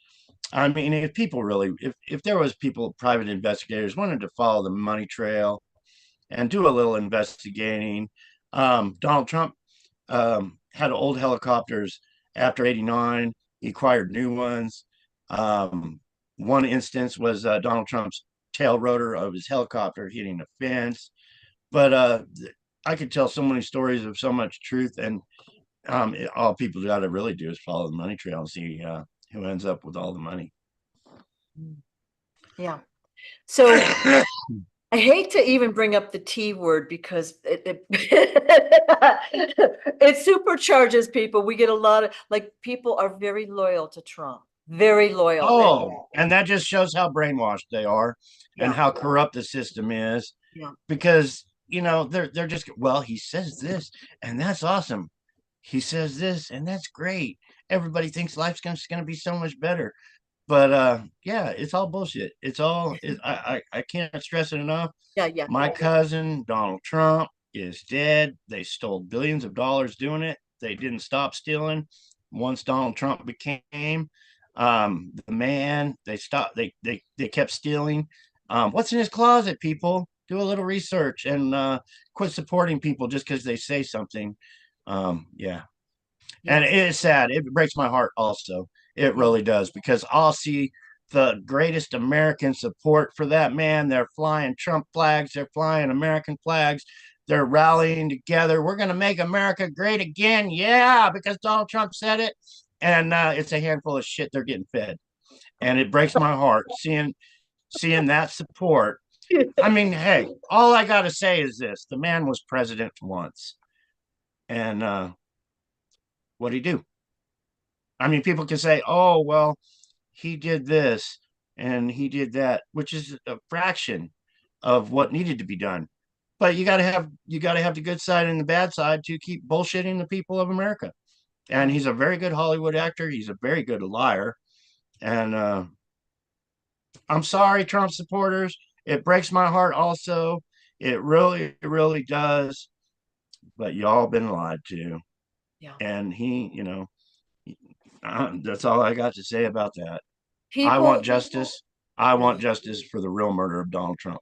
I mean, if people really, if there was people, private investigators wanted to follow the money trail and do a little investigating, Donald Trump had old helicopters after '89. He acquired new ones. Um, One instance was Donald Trump's tail rotor of his helicopter hitting a fence. But I could tell so many stories of so much truth, and all people got to really do is follow the money trail and see who ends up with all the money. Mm. Yeah. So I hate to even bring up the T word because it supercharges people. We get a lot of like people are very loyal to Trump, very loyal. Oh, and that just shows how brainwashed they are and Yeah, how corrupt the system is, yeah, because they're just, well, he says this and that's awesome. He says this and that's great. Everybody thinks life's going to be so much better. But yeah, it's all bullshit. I can't stress it enough. yeah, yeah, My cousin Donald Trump is dead. They stole billions of dollars doing it. They didn't stop stealing once Donald Trump became the man. They stopped. They kept stealing. What's in his closet? People, do a little research and quit supporting people just because they say something. Yeah, and yeah, it is sad. It breaks my heart also. It yeah. really does, because I'll see the greatest American support for that man. They're flying Trump flags, they're flying American flags, they're rallying together. We're going to make America great again. Yeah, because Donald Trump said it. And it's a handful of shit they're getting fed. And it breaks my heart seeing that support. I mean, hey, all I got to say is this: the man was president once. And what'd he do? I mean, people can say, oh, well, he did this and he did that, which is a fraction of what needed to be done. But you got to have the good side and the bad side to keep bullshitting the people of America. And Yeah. he's a very good Hollywood actor. He's a very good liar. And I'm sorry, Trump supporters. It breaks my heart also. It really, really does. But y'all been lied to. Yeah. And that's all I got to say about that. I want People, justice. I want yeah. justice for the real murder of Donald Trump.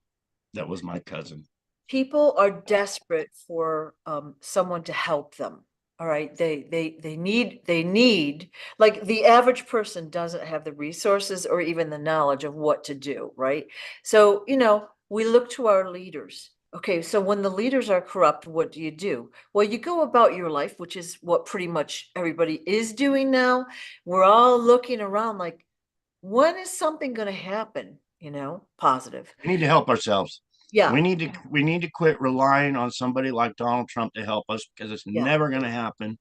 That was my cousin. People are desperate for someone to help them. All right. They need like the average person doesn't have the resources or even the knowledge of what to do, right? So, we look to our leaders. Okay, so when the leaders are corrupt, what do you do? Well, you go about your life, which is what pretty much everybody is doing now. We're all looking around like, when is something going to happen, positive? We need to help ourselves. Yeah, We need to quit relying on somebody like Donald Trump to help us, because it's yeah, never going to happen.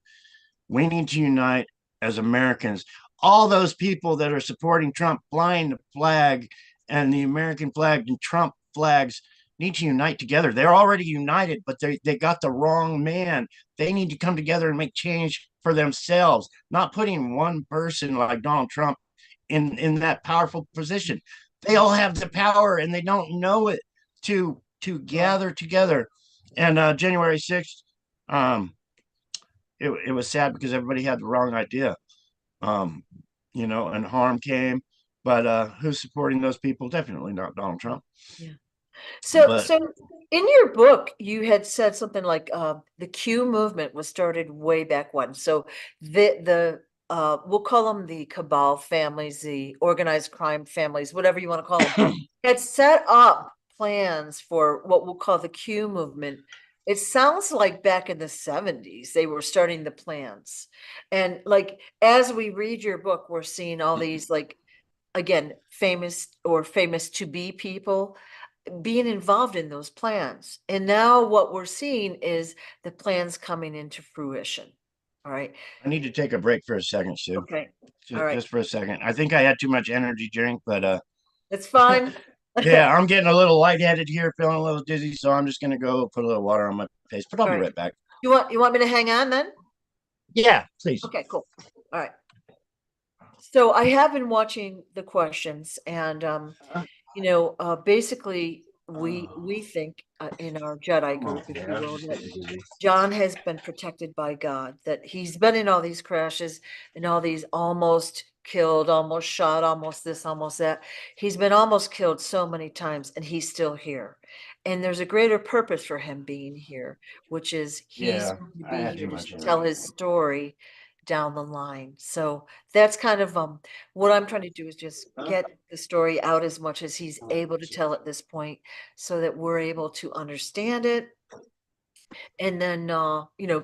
We need to unite as Americans. All those people that are supporting Trump, flying the flag and the American flag and Trump flags, need to unite together. They're already united, but they got the wrong man. They need to come together and make change for themselves, not putting one person like Donald Trump in that powerful position. They all have the power and they don't know it to gather together. And January 6th, um, it was sad because everybody had the wrong idea. Um, and harm came. But who's supporting those people? Definitely not Donald Trump. Yeah. So, But in your book, you had said something like the Q movement was started way back when. So the we'll call them the cabal families, the organized crime families, whatever you want to call them, had set up plans for what we'll call the Q movement. It sounds like back in the 70s, they were starting the plans. And like as we read your book, we're seeing all these like again, famous or famous to be people being involved in those plans. And now what we're seeing is the plans coming into fruition. All right. I need to take a break for a second, Sue. Okay. All Just, right. just for a second. I think I had too much energy drink, but It's fine. yeah, I'm getting a little lightheaded here, feeling a little dizzy, so I'm just gonna go put a little water on my face. But I'll All be right. right back. You want me to hang on then? Yeah, please. Okay, cool. All right. So I have been watching the questions and basically we think in our Jedi group, if you will, that John has been protected by God, that he's been in all these crashes and all these almost killed, almost shot, almost this, almost that. He's been almost killed so many times and he's still here. And there's a greater purpose for him being here, which is he's Yeah, going to I be had here too to much tell energy. his story down the line. So that's kind of what I'm trying to do is just get the story out as much as he's able to tell at this point so that we're able to understand it and then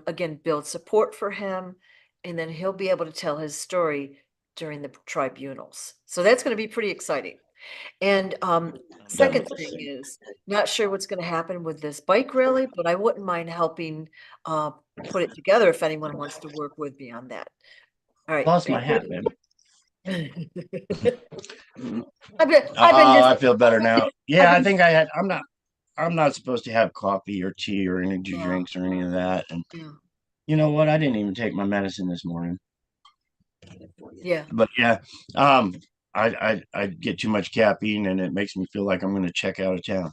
again build support for him and then he'll be able to tell his story during the tribunals. So that's going to be pretty exciting. And I'm done second with this thing thing. is not sure what's going to happen with this bike rally, but I wouldn't mind helping put it together if anyone wants to work with me on that. All right. Lost my hat, man. I've been Oh, just I feel better now. I've Yeah, I been think I had. I'm not supposed to have coffee or tea or energy yeah, drinks or any of that. And yeah, you know what? I didn't even take my medicine this morning. yeah, But yeah, um, I get too much caffeine and it makes me feel like I'm going to check out of town.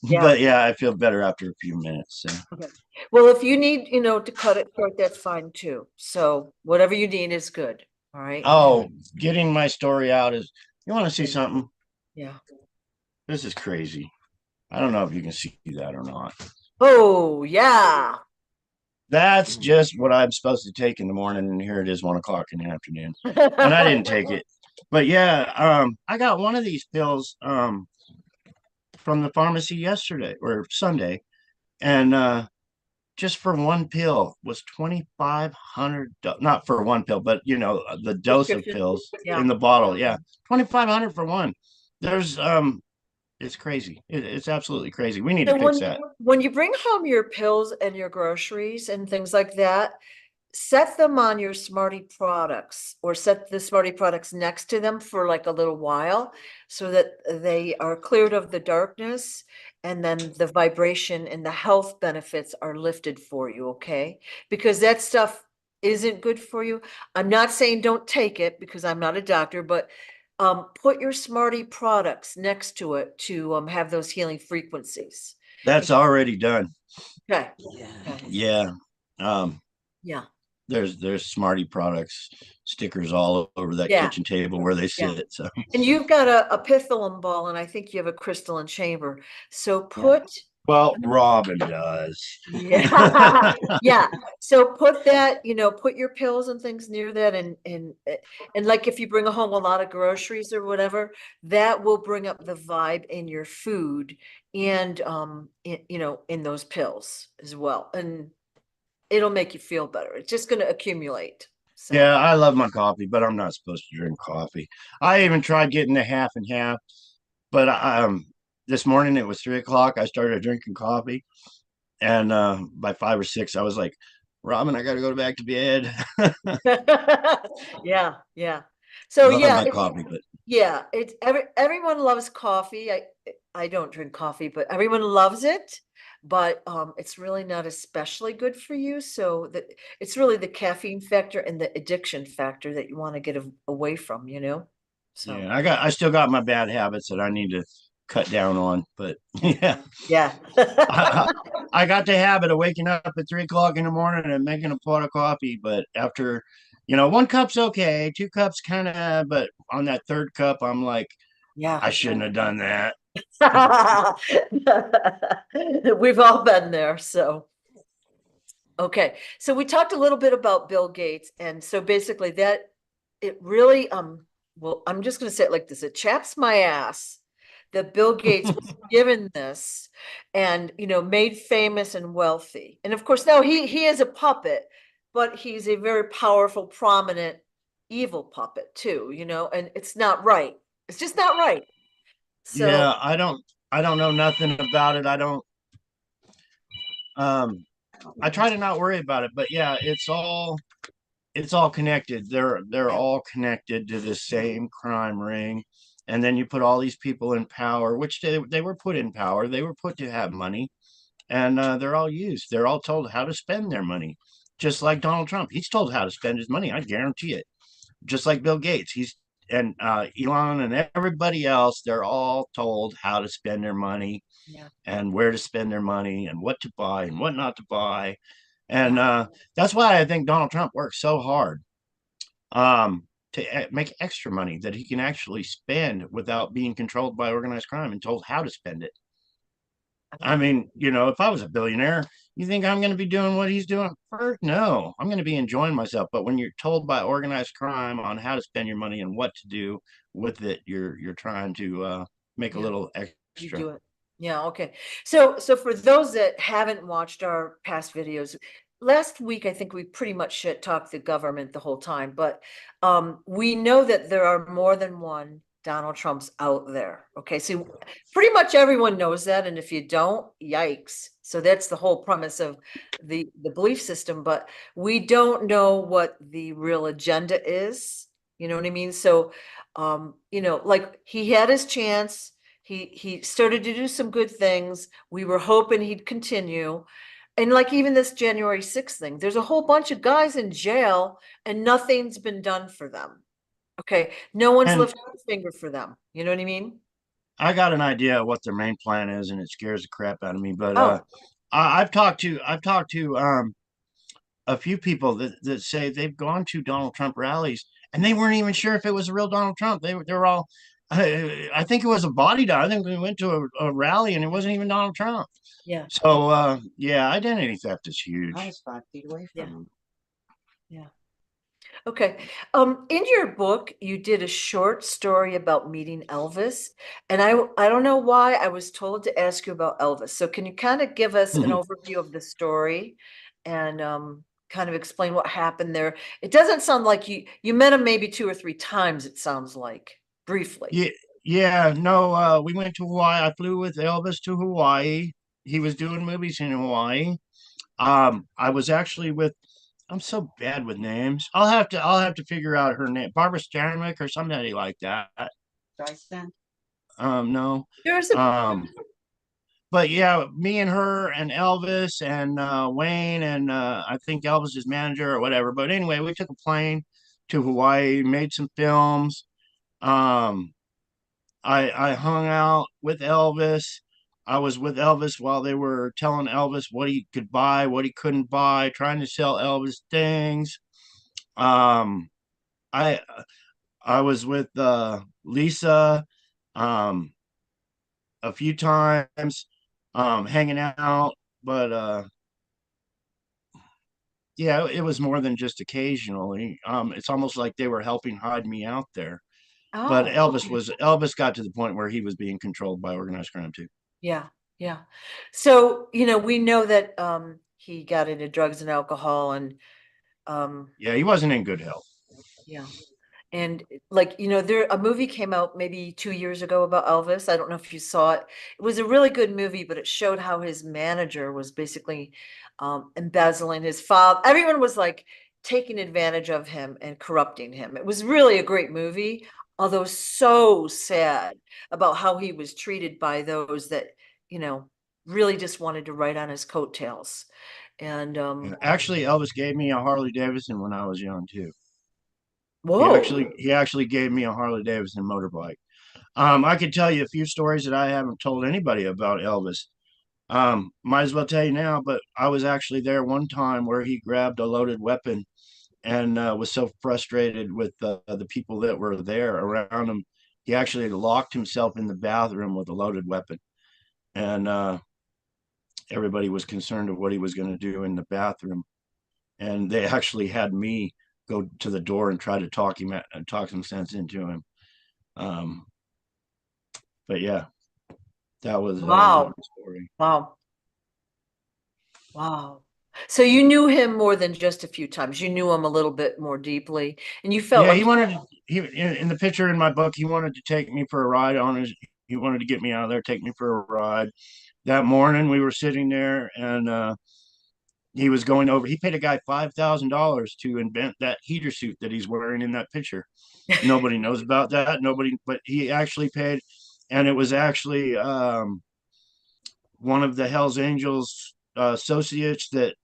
yeah. But yeah, I feel better after a few minutes. So. Okay. Well, if you need, to cut it short, that's fine too. So whatever you need is good. All right. Oh, getting my story out is. You want to see Yeah. something? Yeah. This is crazy. I don't know if you can see that or not. Oh, yeah. That's just what I'm supposed to take in the morning, and here it is 1 o'clock in the afternoon. And I didn't take it. But yeah, I got one of these pills from the pharmacy yesterday or Sunday, and just for one pill was $2,500. Not for one pill, but the dose of Prescription. pills Yeah. in the bottle. Yeah, 2,500 for one. There's it's crazy. It's absolutely crazy. We need to So fix that. when you bring home your pills and your groceries and things like that, set them on your Smarty products or set the Smarty products next to them for like a little while so that they are cleared of the darkness and then the vibration and the health benefits are lifted for you, okay? Because that stuff isn't good for you. I'm not saying don't take it because I'm not a doctor, but put your Smarty products next to it to have those healing frequencies. That's already done. Okay. Okay. Yeah. Um, Yeah. there's Smarty products stickers all over that Yeah. kitchen table where they Yeah. sit. So And you've got a pithalum ball, and I think you have a crystalline chamber. So put, well, Robin does. yeah, yeah. So put that, put your pills and things near that, and like if you bring home a lot of groceries or whatever, that will bring up the vibe in your food and in those pills as well, and it'll make you feel better. It's just going to accumulate. So Yeah, I love my coffee, but I'm not supposed to drink coffee. I even tried getting the half and half, but this morning it was 3 o'clock. I started drinking coffee, and by 5 or 6, I was like, Robin, I got to go back to bed. yeah, yeah. So Love yeah, my coffee, but yeah, it's everyone loves coffee. I don't drink coffee, but everyone loves it. But it's really not especially good for you. So it's really the caffeine factor and the addiction factor that you want to get away from, So, Yeah, I still got my bad habits that I need to cut down on, but yeah, yeah. I, I got the habit of waking up at 3 o'clock in the morning and making a pot of coffee. But after, 1 cup's okay, 2 cups kind of, but on that third cup, I'm like, Yeah. I shouldn't have done that. We've all been there. So, okay. So we talked a little bit about Bill Gates. And so basically that it really, well, I'm just going to say it like this. It chaps my ass that Bill Gates was given this and, made famous and wealthy. And of course, now he is a puppet, but he's a very powerful, prominent, evil puppet too, and it's not right. It's just not right. So, Yeah, I don't know nothing about it. Um, I try to not worry about it, but yeah, it's all connected. They're all connected to the same crime ring. And then you put all these people in power, which they were put in power. They were put to have money, and they're all used. They're all told how to spend their money, just like Donald Trump. He's told how to spend his money. I guarantee it. Just like Bill Gates, he's and Elon and everybody else. They're all told how to spend their money yeah, and where to spend their money and what to buy and what not to buy. And yeah. that's why I think Donald Trump works so hard to make extra money that he can actually spend without being controlled by organized crime and told how to spend it. I mean, if I was a billionaire, you think I'm going to be doing what he's doing? No, I'm going to be enjoying myself. But when you're told by organized crime on how to spend your money and what to do with it, you're trying to make a Yeah. little You extra. do it. Yeah, okay. So for those that haven't watched our past videos, last week I think we pretty much shit talked the government the whole time, but we know that there are more than one Donald Trumps out there. Okay, so pretty much everyone knows that, and if you don't, yikes. So that's the whole premise of the belief system, but we don't know what the real agenda is. You know what I mean? So like he had his chance, he started to do some good things. We were hoping he'd continue. And like even this January 6th thing, there's a whole bunch of guys in jail and nothing's been done for them. Okay. No one's And lifted a finger for them. You know what I mean? I got an idea of what their main plan is, and it scares the crap out of me. But Oh, I've talked to a few people that say they've gone to Donald Trump rallies and they weren't even sure if it was a real Donald Trump. They were all, I think it was a body doubt. I think we went to a rally and it wasn't even Donald Trump. yeah. So yeah, identity theft is I huge. was 5 feet away from Yeah. him. Yeah. Okay. In your book, you did a short story about meeting Elvis, and I don't know why I was told to ask you about Elvis. So can you kind of give us an overview of the story and kind of explain what happened there? It doesn't sound like you met him maybe 2 or 3 times, it sounds like, briefly. Yeah, yeah, no, we went to Hawaii. I flew with Elvis to Hawaii. He was doing movies in Hawaii. I was actually with. I'm so bad with names. I'll have to figure out her name, Barbara Stanwyck or somebody like that. Dyson. No. There's a Um, but yeah, me and her and Elvis and Wayne and I think Elvis's manager or whatever. But anyway, we took a plane to Hawaii, made some films. Um, I hung out with Elvis. I was with Elvis while they were telling Elvis what he could buy, what he couldn't buy, trying to sell Elvis things. Um, I I was with Lisa um, a few times, hanging out, but yeah, it was more than just occasionally. It's almost like they were helping hide me out there. But oh, okay. Elvis got to the point where he was being controlled by organized crime too. Yeah, yeah. So, we know that he got into drugs and alcohol and um Yeah, he wasn't in good health. yeah. And like, there a movie came out maybe 2 years ago about Elvis. I don't know if you saw it. It was a really good movie, but it showed how his manager was basically embezzling his father. Everyone was like taking advantage of him and corrupting him. It was really a great movie, although so sad about how he was treated by those that, you know, really just wanted to ride on his coattails. And Actually, Elvis gave me a Harley Davidson when I was young too. Whoa. He actually gave me a Harley Davidson motorbike. I could tell you a few stories that I haven't told anybody about Elvis. Might as well tell you now, but I was actually there one time where he grabbed a loaded weapon and was so frustrated with the people that were there around him. He actually locked himself in the bathroom with a loaded weapon. And everybody was concerned of what he was going to do in the bathroom. And they actually had me go to the door and try to talk some sense into him. Um, but yeah, that was a Wow. good story. Wow. Wow. So you knew him more than just a few times. You knew him a little bit more deeply, and you felt Yeah, like, he in the picture in my book, he wanted to take me for a ride on his. He wanted to get me out of there, take me for a ride. That morning, we were sitting there, and he was going over. He paid a guy $5,000 to invent that heater suit that he's wearing in that picture. Nobody knows about that. Nobody, but he actually paid, and it was actually one of the Hell's Angels associates that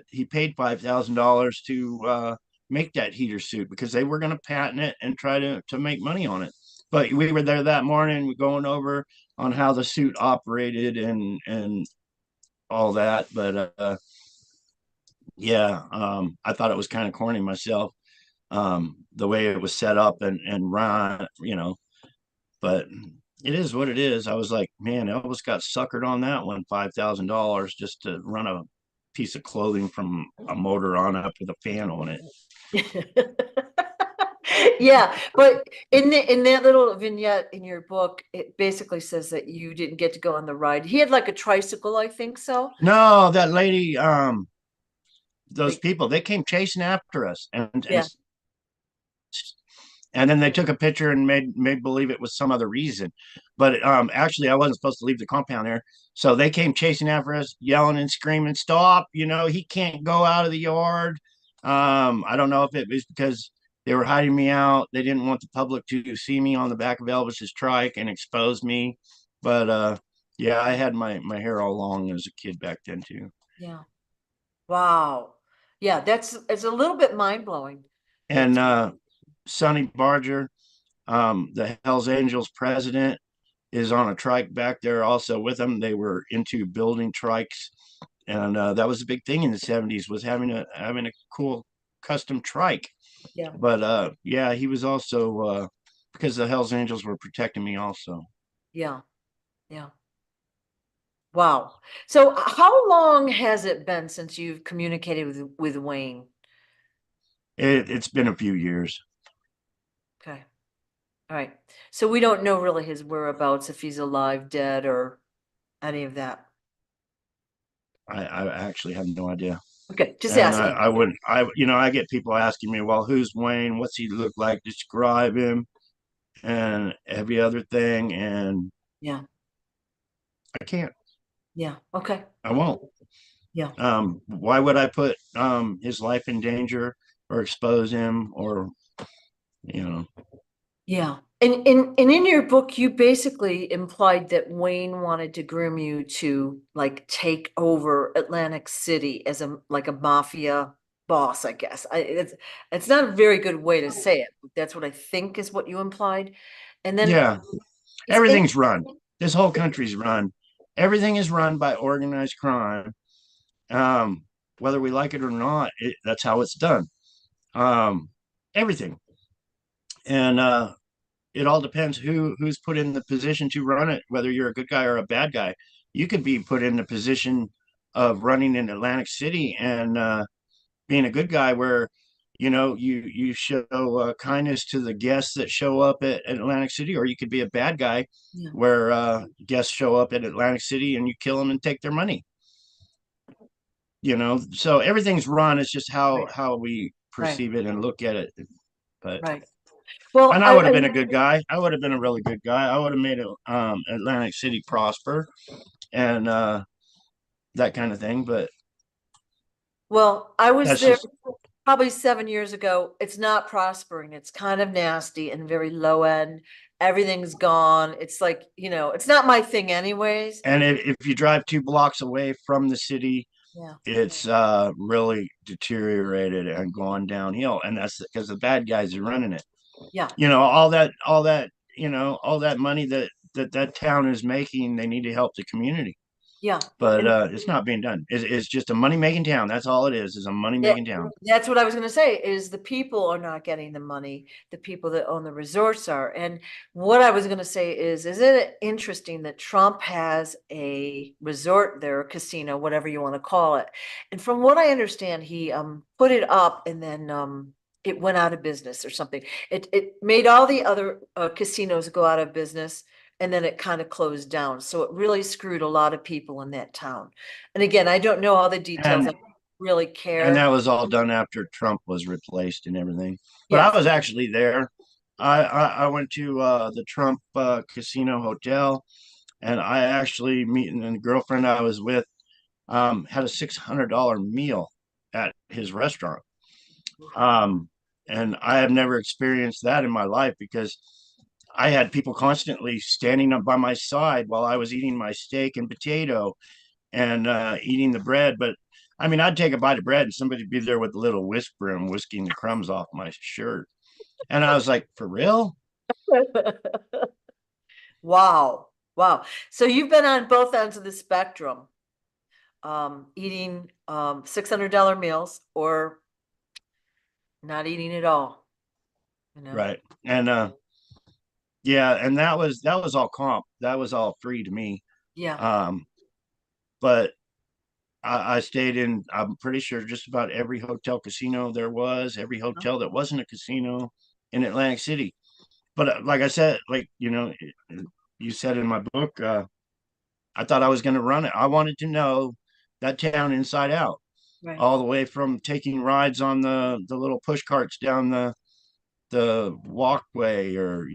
he paid $5,000 to make that heater suit because they were going to patent it and try to make money on it. But we were there that morning, we're going over on how the suit operated and all that. But yeah, I thought it was kind of corny myself, the way it was set up and run, you know. But it is what it is. I was like, man, Elvis got suckered on that one, $5,000 just to run a piece of clothing from a motor on up with a fan on it. yeah, but in that little vignette in your book, it basically says that you didn't get to go on the ride. He had like a tricycle, I think so. No, that lady, those Like, people, they came chasing after us, yeah. and then they took a picture and made believe it was some other reason. But actually, I wasn't supposed to leave the compound there, so they came chasing after us, yelling and screaming, "Stop! You know, he can't go out of the yard." I don't know if it was because they were hiding me out. They didn't want the public to see me on the back of Elvis's trike and expose me. But yeah, I had my hair all long as a kid back then too. Yeah. Wow. Yeah, it's a little bit mind blowing. And It's Sonny Barger, the Hells Angels president, is on a trike back there also with them. They were into building trikes, and that was a big thing in the '70s was having a cool custom trike. yeah, But yeah, he was also because the Hells Angels were protecting me also. yeah, yeah. Wow. So how long has it been since you've communicated with Wayne? It's been a few years. Okay. All right. So we don't know really his whereabouts, if he's alive, dead, or any of that. I actually have no idea. Okay, just And asking. I wouldn't, I get people asking me, well, who's Wayne? What's he look like? Describe him and every other thing. And Yeah, I can't. yeah. Okay. I won't. Yeah. Why would I put his life in danger or expose him or you know? Yeah. And in your book, you basically implied that Wayne wanted to groom you to like take over Atlantic City as a like a mafia boss, I guess. It's not a very good way to say it, but that's what I think is what you implied. And then Yeah, in everything's run. This whole country's run. Everything is run by organized crime. Whether we like it or not, that's how it's done. Um, Everything, and it all depends who's put in the position to run it. Whether you're a good guy or a bad guy, you could be put in the position of running in Atlantic City and being a good guy where you show kindness to the guests that show up at Atlantic City, or you could be a bad guy yeah, where guests show up at Atlantic City and you kill them and take their money. So everything's run. It's just how right, we right, perceive it and look at it. But right. Well, and I would have been a good guy. I would have been a really good guy. I would have made Atlantic City prosper and that kind of thing. But I was that's there just probably 7 years ago. It's not prospering. It's kind of nasty and very low end. Everything's gone. It's like, it's not my thing anyways. and if you drive 2 blocks away from the city, Yeah. it's really deteriorated and gone downhill, and that's because the bad guys are running it. Yeah. All that all that money that town is making, they need to help the community, Yeah. but And it's not being done. It's just a money making town. That's all it is a money that, making town. that's what I was going to say is the people are not getting the money. The people that own the resorts are. And what I was going to say is it interesting that Trump has a resort there, a casino, whatever you want to call it. And from what I understand, he put it up and then it went out of business or something. It made all the other casinos go out of business, and then it kind of closed down. So it really screwed a lot of people in that town. And again, I don't know all the details. and I don't really and care. that was all done after Trump was replaced and everything. But I Yes. was actually there. I went to the Trump casino hotel, and I actually meeting and the girlfriend I was with had a $600 meal at his restaurant. Um, and I have never experienced that in my life because I had people constantly standing up by my side while I was eating my steak and potato and eating the bread. But I mean, I'd take a bite of bread and somebody'd be there with a little whisk broom whisking the crumbs off my shirt. And I was like, for real? Wow. Wow. So you've been on both ends of the spectrum, eating $600 meals or not eating at all, you know? Right. And yeah, and that was all comp. That was all free to me. Yeah. Um, but I stayed in, I'm pretty sure, just about every hotel casino there was, every hotel that wasn't a casino in Atlantic City. But like I said, like, you said in my book, I thought I was going to run it. I wanted to know that town inside out, Right. all the way from taking rides on the little push carts down the walkway, or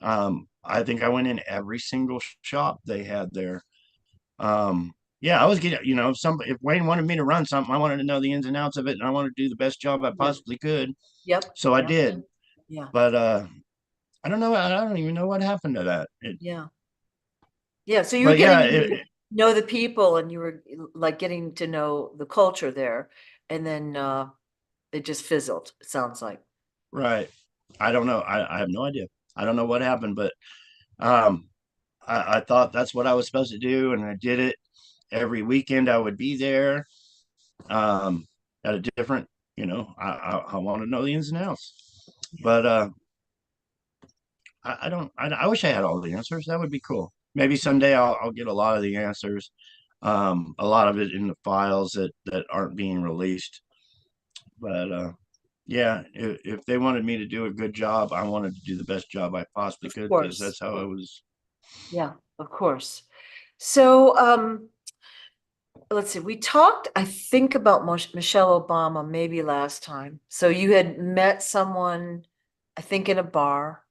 I think I went in every single shop they had there. Yeah, I was getting, if Wayne wanted me to run something, I wanted to know the ins and outs of it, and I wanted to do the best job I Yeah. possibly could. Yep. So I did. Yeah. But I don't know. I don't even know what happened to that. Yeah. Yeah. So you were But getting yeah, to know the people and you were like getting to know the culture there. And then it just fizzled, it sounds like. right. I don't know. I have no idea. I don't know what happened, but um, I thought that's what I was supposed to do, and I did it. Every weekend I would be there, um, at a different, I want to know the ins and outs. But I don't. I wish I had all the answers. That would be cool. Maybe someday I'll get a lot of the answers. A lot of it in the files that aren't being released. But yeah, if they wanted me to do a good job, I wanted to do the best job I possibly Of could, because course. that's how I was. Yeah, of course. So let's see, we talked, I think, about Michelle Obama maybe last time. So you had met someone, I think, in a bar,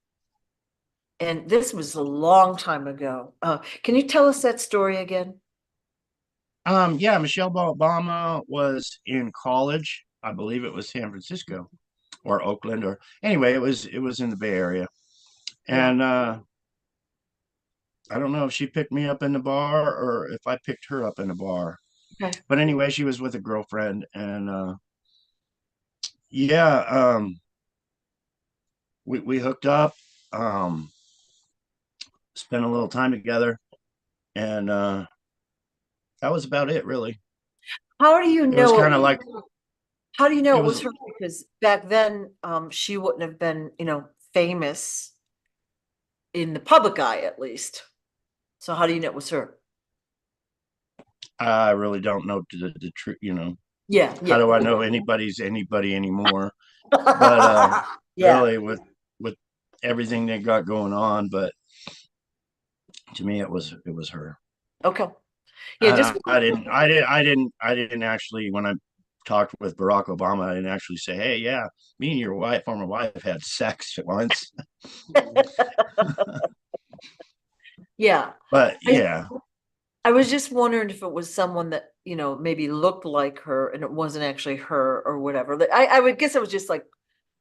and this was a long time ago. Can you tell us that story again? Yeah, Michelle Obama was in college. I believe it was San Francisco or Oakland, or anyway, it was in the Bay Area. Yeah. And I don't know if she picked me up in the bar or if I picked her up in the bar. Okay. But anyway, she was with a girlfriend, and yeah, we hooked up, um, spent a little time together, and that was about it, really. How do you It was know kind of like how do you know it it was. was her? Because back then, she wouldn't have been, famous in the public eye, at least. So how do you know it was her? I really don't know the truth. Yeah, How yeah. do I know anybody's anybody anymore? But Yeah. really, with everything they got going on, but to me, it was her. Okay. Yeah, just I didn't actually, when I talked with Barack Obama, I didn't actually say, "Hey, yeah, me and your former wife had sex once." yeah. But I, yeah, I was just wondering if it was someone that, maybe looked like her and it wasn't actually her or whatever. I would guess it was just like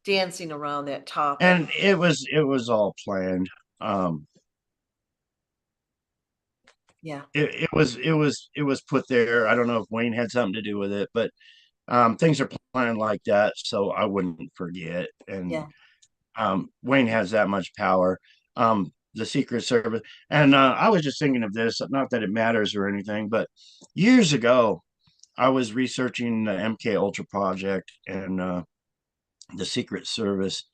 dancing around that topic. and it was all planned. Um, Yeah. It was put there. I don't know if Wayne had something to do with it, but things are planned like that, so I wouldn't forget. And Yeah. Wayne has that much power. The Secret Service, and I was just thinking of this. Not that it matters or anything, but years ago, I was researching the MK Ultra project and the Secret Service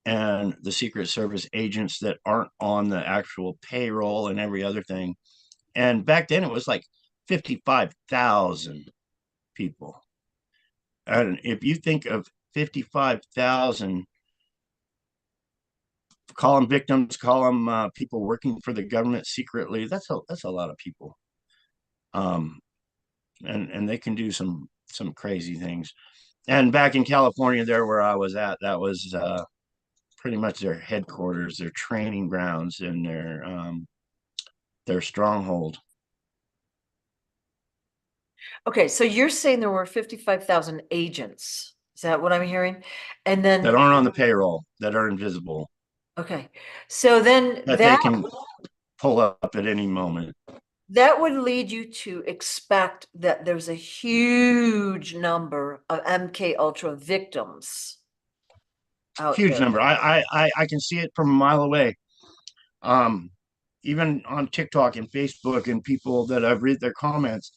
and the Secret Service agents that aren't on the actual payroll and every other thing. And back then, it was like 55,000 people. And if you think of 55,000, call them victims, call them people working for the government secretly, that's a lot of people. Um, and they can do some crazy things. And back in California, there where I was at, that was pretty much their headquarters, their training grounds, and their stronghold Okay, so you're saying there were 55,000 agents. Is that what I'm hearing? And that then, aren't on the payroll, that are invisible, okay, so then that they can pull up at any moment. that would lead you to expect that there's a huge number of MK Ultra victims out Huge there. number. I can see it from a mile away. Um, Even on TikTok and Facebook and people that I've read their comments,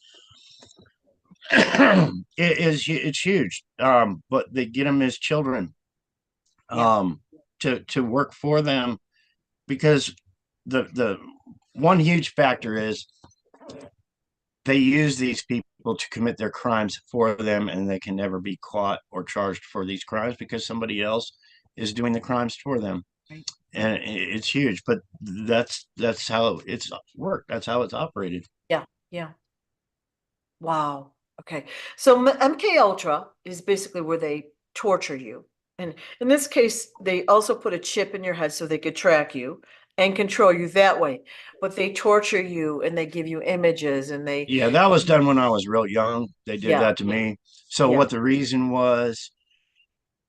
it's huge. But they get them as children Yeah, to work for them because the one huge factor is they use these people to commit their crimes for them, and they can never be caught or charged for these crimes because somebody else is doing the crimes for them. right. And it's huge, but that's how it's worked. That's how it's operated. Yeah, yeah. Wow. Okay. So MK Ultra is basically where they torture you. And in this case, they also put a chip in your head so they could track you and control you that way. But they torture you and they give you images and they, Yeah, that was done when I was real young. They did yeah, that to me. So yeah, what the reason was,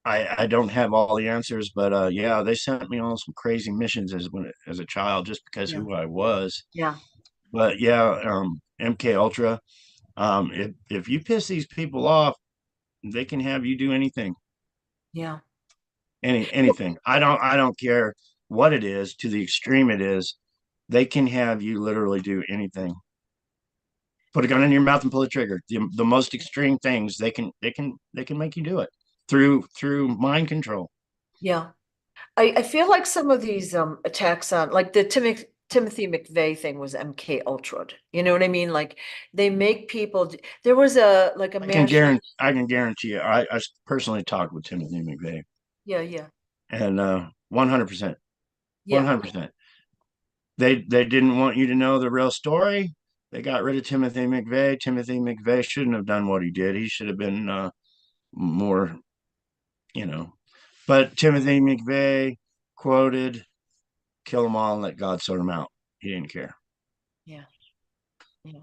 I don't have all the answers, but yeah, they sent me on some crazy missions as a child just because yeah, who I was. yeah, But yeah, MK Ultra. If you piss these people off, they can have you do anything, yeah, anything. I don't care what it is to the extreme it is. They can have you literally do anything. Put a gun in your mouth and pull the trigger. The most extreme things they can make you do it through mind control. yeah. I feel like some of these attacks on like the Timothy McVeigh thing was MK Ultra. You know what I mean? Like they make people there was a like a mass. I can guarantee you. I personally talked with Timothy McVeigh, Yeah, yeah, and 100%, yeah, 100%. They didn't want you to know the real story. They got rid of Timothy McVeigh. Timothy McVeigh shouldn't have done what he did. He should have been more, you know. But Timothy McVeigh quoted, "Kill them all and let God sort them out." He didn't care. yeah, yeah.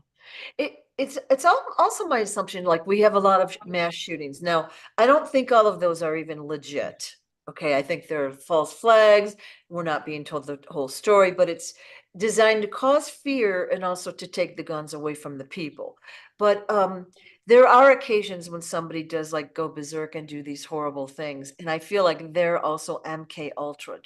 It's also my assumption, like we have a lot of mass shootings. Now, I don't think all of those are even legit. Okay, I think they're false flags. We're not being told the whole story, but it's designed to cause fear and also to take the guns away from the people. But there are occasions when somebody does like go berserk and do these horrible things, and I feel like they're also MK Ultra.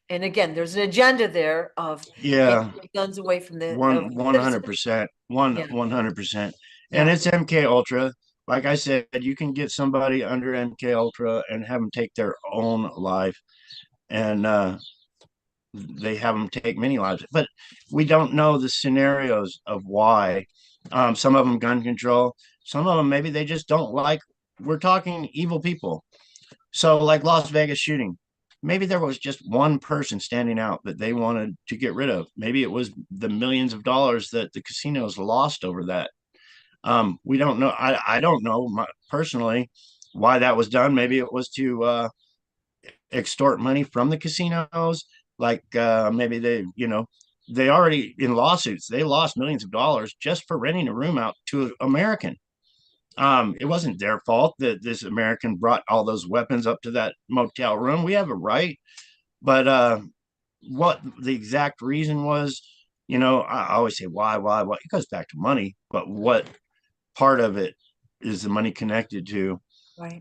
And again, there's an agenda there of Yeah, taking the guns away from the one hundred citizens. percent, Yeah, 100%, and yeah, it's MK Ultra. Like I said, you can get somebody under MK Ultra and have them take their own life, and they have them take many lives. But we don't know the scenarios of why. Some of them gun control. Some of them maybe they just don't like. We're talking evil people. So like Las Vegas shooting, maybe there was just one person standing out that they wanted to get rid of. Maybe it was the millions of dollars that the casinos lost over that. We don't know. I don't know personally why that was done. Maybe it was to extort money from the casinos. Like maybe they already in lawsuits they lost millions of dollars just for renting a room out to an American. It wasn't their fault that this American brought all those weapons up to that motel room. We have a right, but what the exact reason was, I always say why? It goes back to money, but what part of it is the money connected to? Right.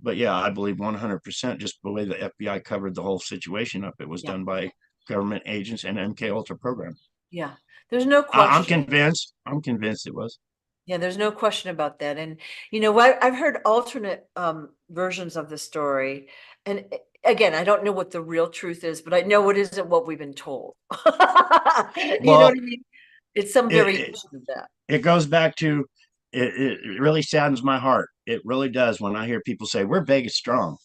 But yeah, I believe 100% just the way the FBI covered the whole situation up. It was Yeah. done by government agents and MK Ultra program. Yeah. There's no I'm question. convinced. I'm convinced it was. Yeah, there's no question about that. And I've heard alternate versions of the story. And again, I don't know what the real truth is, but I know it isn't what we've been told. You know what Well, I mean? It's some it, it, variation of that. it goes back to it really saddens my heart. It really does when I hear people say, we're Vegas strong.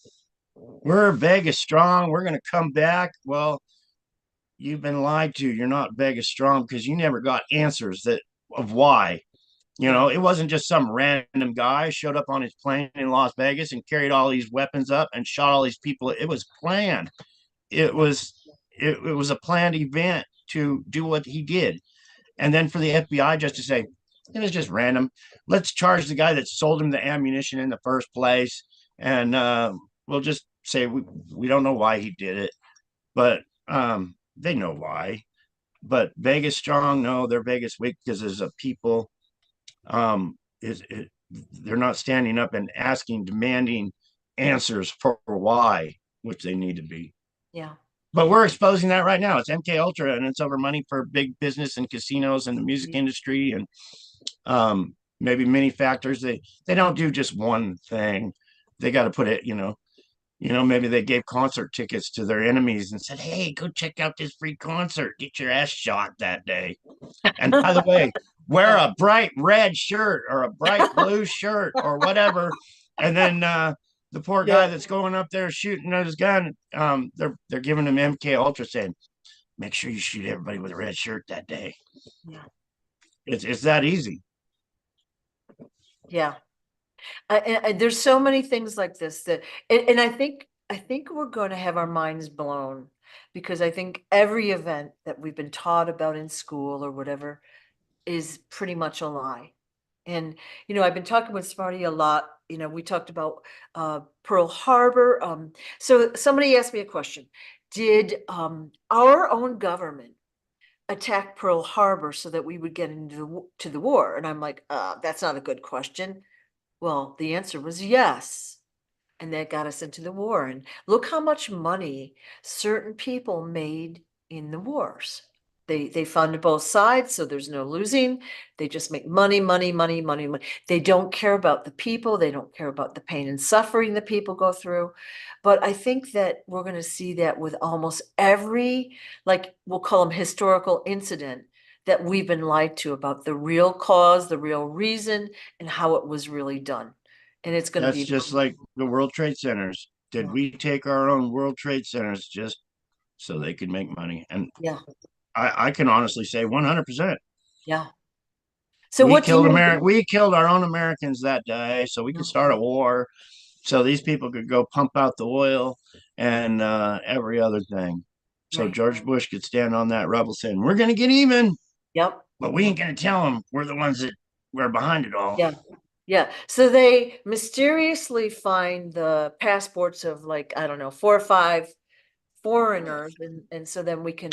We're Vegas strong. We're going to come back. Well, you've been lied to. You're not Vegas strong because you never got answers of why. Yeah. It wasn't just some random guy showed up on his plane in Las Vegas and carried all these weapons up and shot all these people. It was planned. It Yeah. was it was a planned event to do what he did. And then for the FBI just to say it was just random. Let's charge the guy that sold him the ammunition in the first place, and we'll just say we don't know why he did it, but they know why. But Vegas strong, no, they're Vegas weak because there's a people is it, they're not standing up and asking, demanding answers for why, which they need to be. Yeah. But we're exposing that right now. It's MK Ultra, and it's over money for big business and casinos and the music industry, and maybe many factors. They don't do just one thing. They got to put it. Maybe they gave concert tickets to their enemies and said, "Hey, go check out this free concert. Get your ass shot that day." And by the way, wear a bright red shirt or a bright blue shirt or whatever. And then the poor guy that's going up there shooting his gun, they're giving him MK Ultra, saying, "Make sure you shoot everybody with a red shirt that day." Yeah. It's that easy. Yeah. And there's so many things like this and I think we're going to have our minds blown, because I think every event that we've been taught about in school or whatever is pretty much a lie. And I've been talking with Smarty a lot. We talked about Pearl Harbor. So somebody asked me a question. Did our own government attack Pearl Harbor so that we would get into the war? And I'm like, that's not a good question. Well, the answer was yes. And that got us into the war. And look how much money certain people made in the wars. They fund both sides, so there's no losing. They just make money, money, money, money, money. They don't care about the people. They don't care about the pain and suffering that people go through. But I think that we're going to see that with almost every, like we'll call them historical incident, that we've been lied to about the real cause, the real reason, and how it was really done. And it's going to That's be, just like the World Trade Centers. Did yeah, we take our own World Trade Centers just so they could make money? And yeah, I can honestly say 100%. yeah. So what do you We killed our own Americans that day so we could start a war, so these people could go pump out the oil and every other thing. So Right. George Bush could stand on that rubble saying, "We're going to get even, Yep. but we ain't going to tell them we're the ones that were behind it all." Yeah. Yeah. So they mysteriously find the passports of, like, I don't know, 4 or 5 foreigners. And so then we can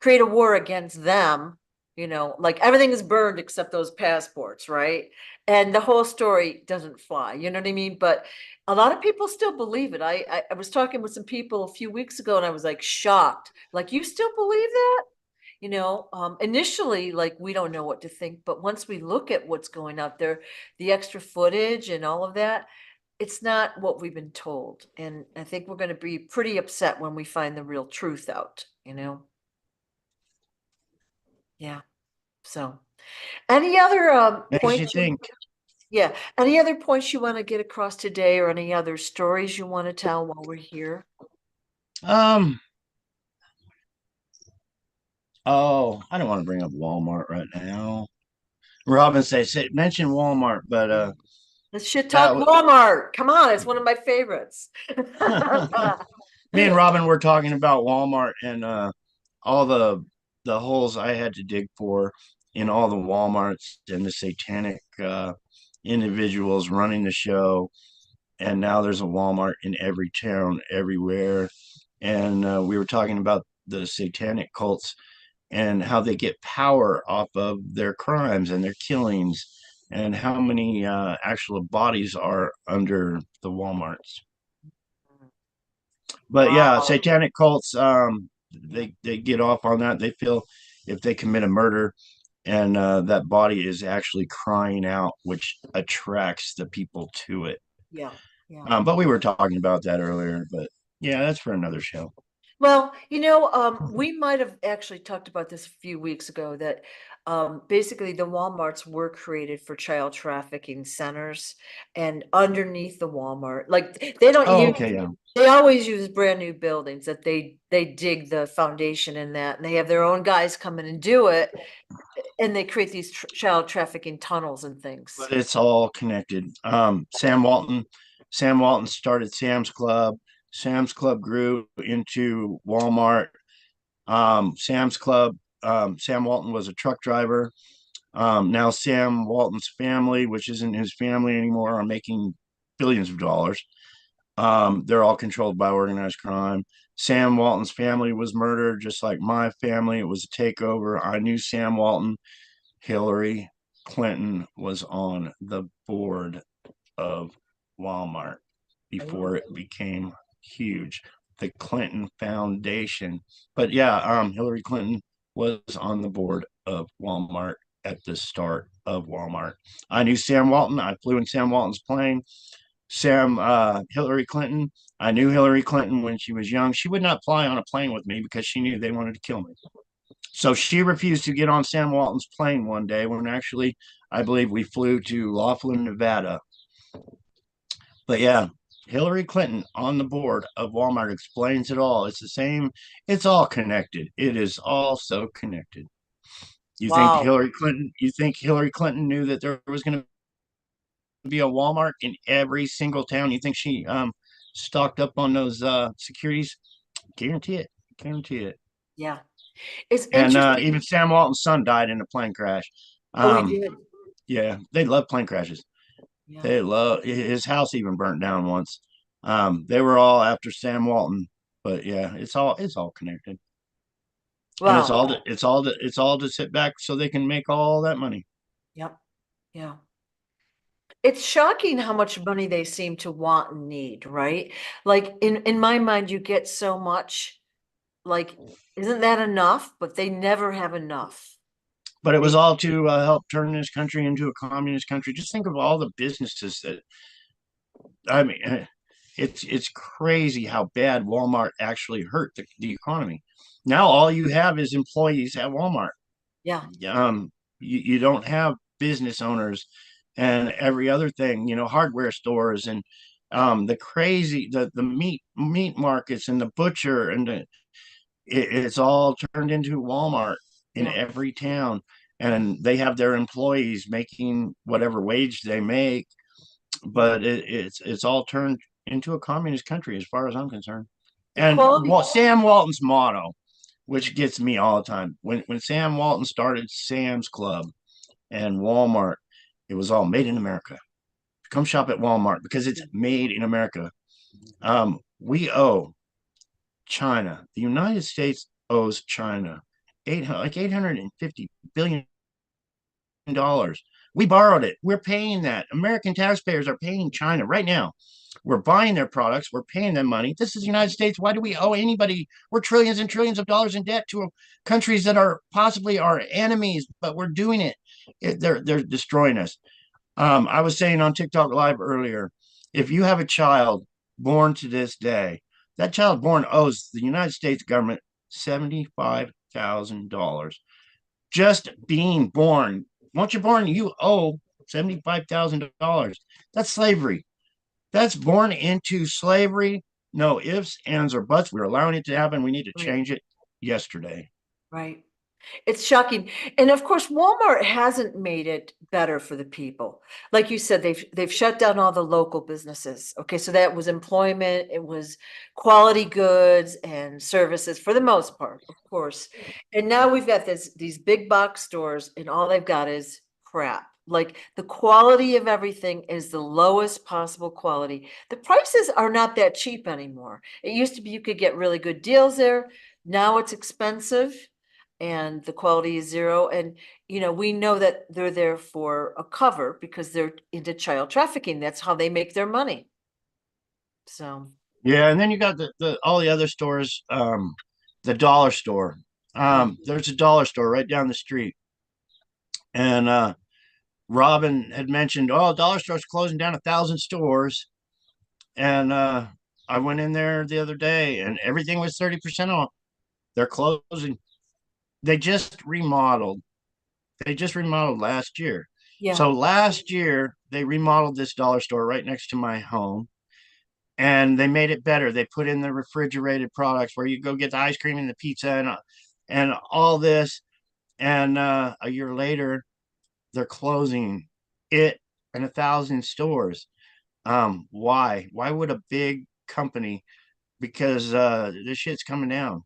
create a war against them. Like everything is burned except those passports, right? And the whole story doesn't fly, you know what I mean? But a lot of people still believe it. I was talking with some people a few weeks ago and I was like shocked. Like, you still believe that? Initially, like, we don't know what to think, but once we look at what's going out there, the extra footage and all of that, it's not what we've been told. And I think we're going to be pretty upset when we find the real truth out. Yeah. So any other Makes you points think. yeah, any other points you want to get across today, or any other stories you want to tell while we're here? Um. Oh, I don't want to bring up Walmart right now. Robin say mention Walmart, but Let's shit talk that Walmart. Come on, it's one of my favorites. me and Robin were talking about Walmart and all the holes I had to dig for in all the Walmarts and the satanic individuals running the show. And now there's a Walmart in every town, everywhere. And we were talking about the satanic cults and how they get power off of their crimes and their killings, and how many actual bodies are under the Walmarts. But yeah, Wow. satanic cults, Yeah. they get off on that. They feel if they commit a murder and that body is actually crying out, which attracts the people to it. Yeah. Yeah. But we were talking about that earlier. But yeah, that's for another show. Well, we might have actually talked about this a few weeks ago that basically the Walmarts were created for child trafficking centers, and underneath the Walmart, like they don't Oh, use, okay, yeah. they always use brand new buildings that they dig the foundation in that, and they have their own guys come in and do it, and they create these child trafficking tunnels and things. But it's all connected. Sam Walton started Sam's Club. Sam's Club grew into Walmart. Sam's Club. Sam Walton was a truck driver. Now Sam Walton's family, which isn't his family anymore, are making billions of dollars. They're all controlled by organized crime. Sam Walton's family was murdered, just like my family. It was a takeover. I knew Sam Walton. Hillary Clinton was on the board of Walmart before it became huge. The Clinton Foundation. But yeah, Hillary Clinton was on the board of Walmart at the start of Walmart. I knew Sam Walton. I flew in Sam Walton's plane. Hillary Clinton. I knew Hillary Clinton when she was young. She would not fly on a plane with me because she knew they wanted to kill me. So she refused to get on Sam Walton's plane one day when actually I believe we flew to Laughlin, Nevada. But yeah, Hillary Clinton on the board of Walmart explains it all. It's the same, it's all connected. It is all so connected. Wow. You think Hillary Clinton knew that there was going to be a Walmart in every single town? You think she stocked up on those securities? Guarantee it. Guarantee it. Yeah. It's And interesting. even Sam Walton's son died in a plane crash. Oh, he Um, did. yeah, they love plane crashes. Yeah. They love his house even burnt down once. They were all after Sam Walton, but yeah, it's all connected, and Wow. it's all to sit back so they can make all that money. Yep. Yeah. It's shocking how much money they seem to want and need, right? Like in my mind, you get so much, like, isn't that enough? But they never have enough. But it was They, all to help turn this country into a communist country. Just think of all the businesses that I mean, it's crazy how bad Walmart actually hurt the economy. Now all you have is employees at Walmart. yeah, You don't have business owners and every other thing, hardware stores and the meat markets and the butcher and it's all turned into Walmart in yeah. every town, and they have their employees making whatever wage they make, but it's all turned into a communist country as far as I'm concerned. And Equality. Sam Walton's motto, which gets me all the time, when Sam Walton started Sam's Club and Walmart, it was all made in America. Come shop at Walmart because it's made in America. We owe China. The United States owes China 850 billion dollars. We borrowed it. We're paying that. American taxpayers are paying China right now. We're buying their products. We're paying them money. This is the United States. Why do we owe anybody? We're trillions and trillions of dollars in debt to countries that are possibly our enemies, but we're doing it. They're destroying us. I was saying on TikTok Live earlier, if you have a child born to this day, that child born owes the United States government $75,000 just being born. Once you're born, you owe $75,000. That's slavery. That's born into slavery. No ifs, ands, or buts. We're allowing it to happen. We need to Right, change it yesterday. right. It's shocking. And of course, Walmart hasn't made it better for the people. Like you said, they've shut down all the local businesses. Okay, so that was employment, it was quality goods and services for the most part, of course. And now we've got these big box stores, and all they've got is crap. Like the quality of everything is the lowest possible quality. The prices are not that cheap anymore. It used to be you could get really good deals there. Now it's expensive. and the quality is zero. And, you know, we know that they're there for a cover because they're into child trafficking. That's how they make their money. So, Yeah, and then you got the all the other stores, the dollar store. yeah, There's a dollar store right down the street. And Robin had mentioned, oh, dollar store's closing down 1,000 stores. And I went in there the other day and everything was 30% off. They're closing. They just remodeled. They just remodeled last year. yeah, So last year they remodeled this dollar store right next to my home, and they made it better. They put in the refrigerated products where you go get the ice cream and the pizza and all this. And a year later, they're closing it and 1,000 stores. Why? Why would a big company? Because this shit's coming down.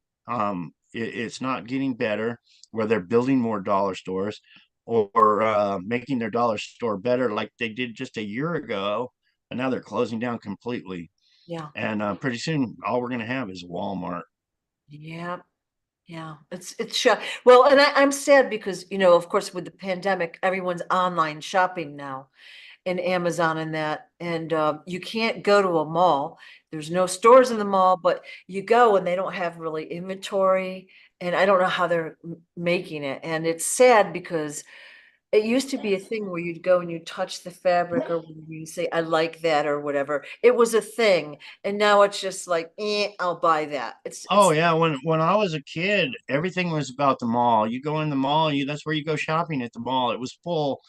It's not getting better. Where they're building more dollar stores or making their dollar store better, like they did just a year ago, and now they're closing down completely. yeah, And pretty soon, all we're gonna have is Walmart. yeah. Yeah, well, and I'm sad because, you know, of course, with the pandemic, everyone's online shopping now and Amazon and that, and you can't go to a mall. There's no stores in the mall, but you go and they don't have really inventory, and I don't know how they're making it. And it's sad because it used to be a thing where you'd go and you touch the fabric or you say, I like that or whatever. It was a thing. And now it's just like, I'll buy that. Oh yeah, when I was a kid, everything was about the mall. You go in the mall, you that's where you go shopping at the mall. It was full.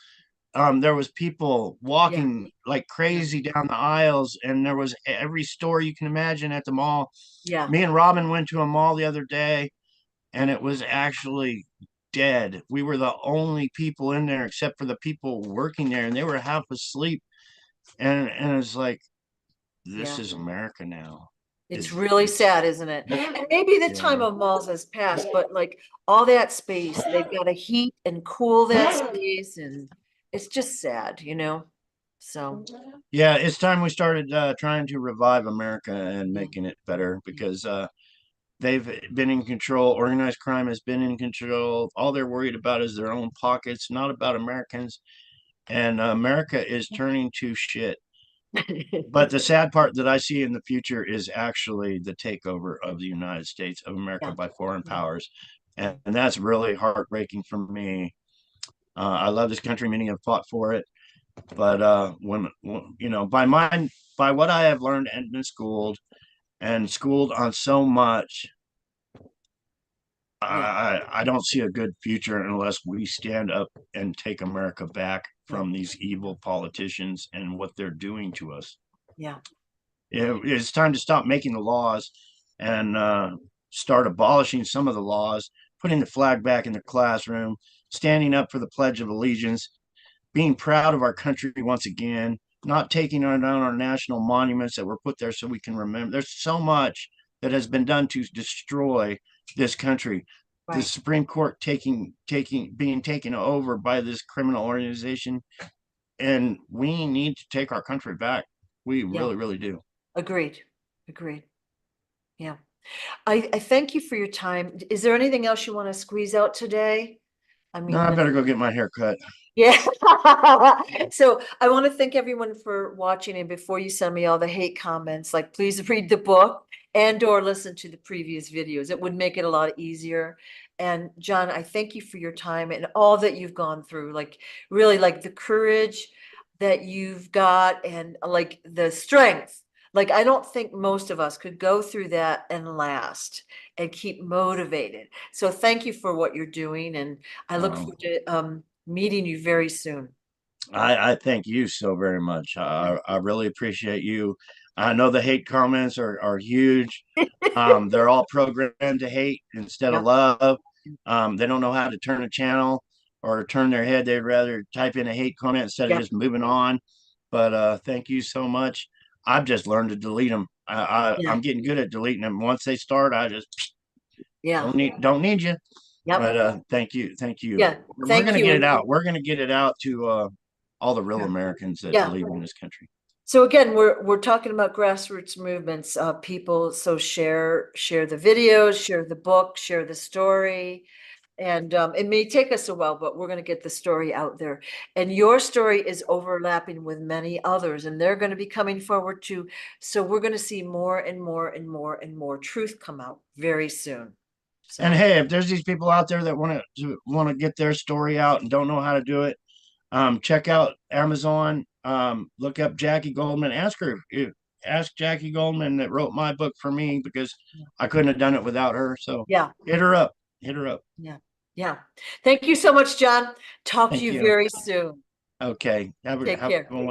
There was people Yeah, walking like yeah, crazy down the aisles, and there was every store you can imagine at the mall. yeah, Me and Robin went to a mall the other day, and it was actually dead. We were the only people in there except for the people working there, and they were half asleep. And it's like, this yeah. is America now. It's Is really it's sad, isn't it? And maybe the yeah. time of malls has passed, but like all that space, they've got to heat and cool that space, and it's just sad, you know? So, Yeah, it's time we started trying to revive America and yeah, making it better yeah, because they've been in control. Organized crime has been in control. All they're worried about is their own pockets, not about Americans. And America is turning to shit. But the sad part that I see in the future is actually the takeover of the United States of America yeah, by foreign yeah, powers. yeah, And that's really heartbreaking for me. I love this country. Many have fought for it. But when you know, by what I have learned and been schooled on so much, yeah, I don't see a good future unless we stand up and take America back yeah, from these evil politicians and what they're doing to us. yeah, It's time to stop making the laws and start abolishing some of the laws, putting the flag back in the classroom, standing up for the Pledge of Allegiance, being proud of our country once again, not taking down our national monuments that were put there so we can remember. There's so much that has been done to destroy this country. The right. Supreme Court being taken over by this criminal organization, and we need to take our country back. We Yeah, really, really do. agreed. Agreed. Yeah. I thank you for your time. Is there anything else you want to squeeze out today? I No, I mean, better go get my hair cut. yeah. So I want to thank everyone for watching. And before you send me all the hate comments, like please read the book and or listen to the previous videos. It would make it a lot easier. And John, I thank you for your time and all that you've gone through. Like really like the courage that you've got and like the strength. Like I don't think most of us could go through that and last and keep motivated. So thank you for what you're doing. And I look Um, forward to meeting you very soon. I thank you so very much. I really appreciate you. I know the hate comments are huge. They're all programmed to hate instead of Yep. love. They don't know how to turn a channel or turn their head. They'd rather type in a hate comment instead of Yep. just moving on. But thank you so much. I've just learned to delete them. Yeah. I'm getting good at deleting them. Once they start, I just Yeah. don't need you. Yep. But thank you. Yeah. We're Thank gonna you. get it out. We're gonna get it out to all the real Yeah. Americans that Yeah. believe in this country. So again, we're talking about grassroots movements, people. So share the videos, share the book, share the story. And it may take us a while, but we're going to get the story out there. And your story is overlapping with many others, and they're going to be coming forward too. So we're going to see more and more and more and more truth come out very soon. So, And hey, if there's these people out there that want to get their story out and don't know how to do it, check out Amazon. Look up Jackie Goldman. Ask Jackie Goldman that wrote my book for me, because I couldn't have done it without her. So yeah, hit her up. Hit her up. yeah, yeah. Thank you so much, John. Talk Thank to you you. very soon. Okay. Take care. Have a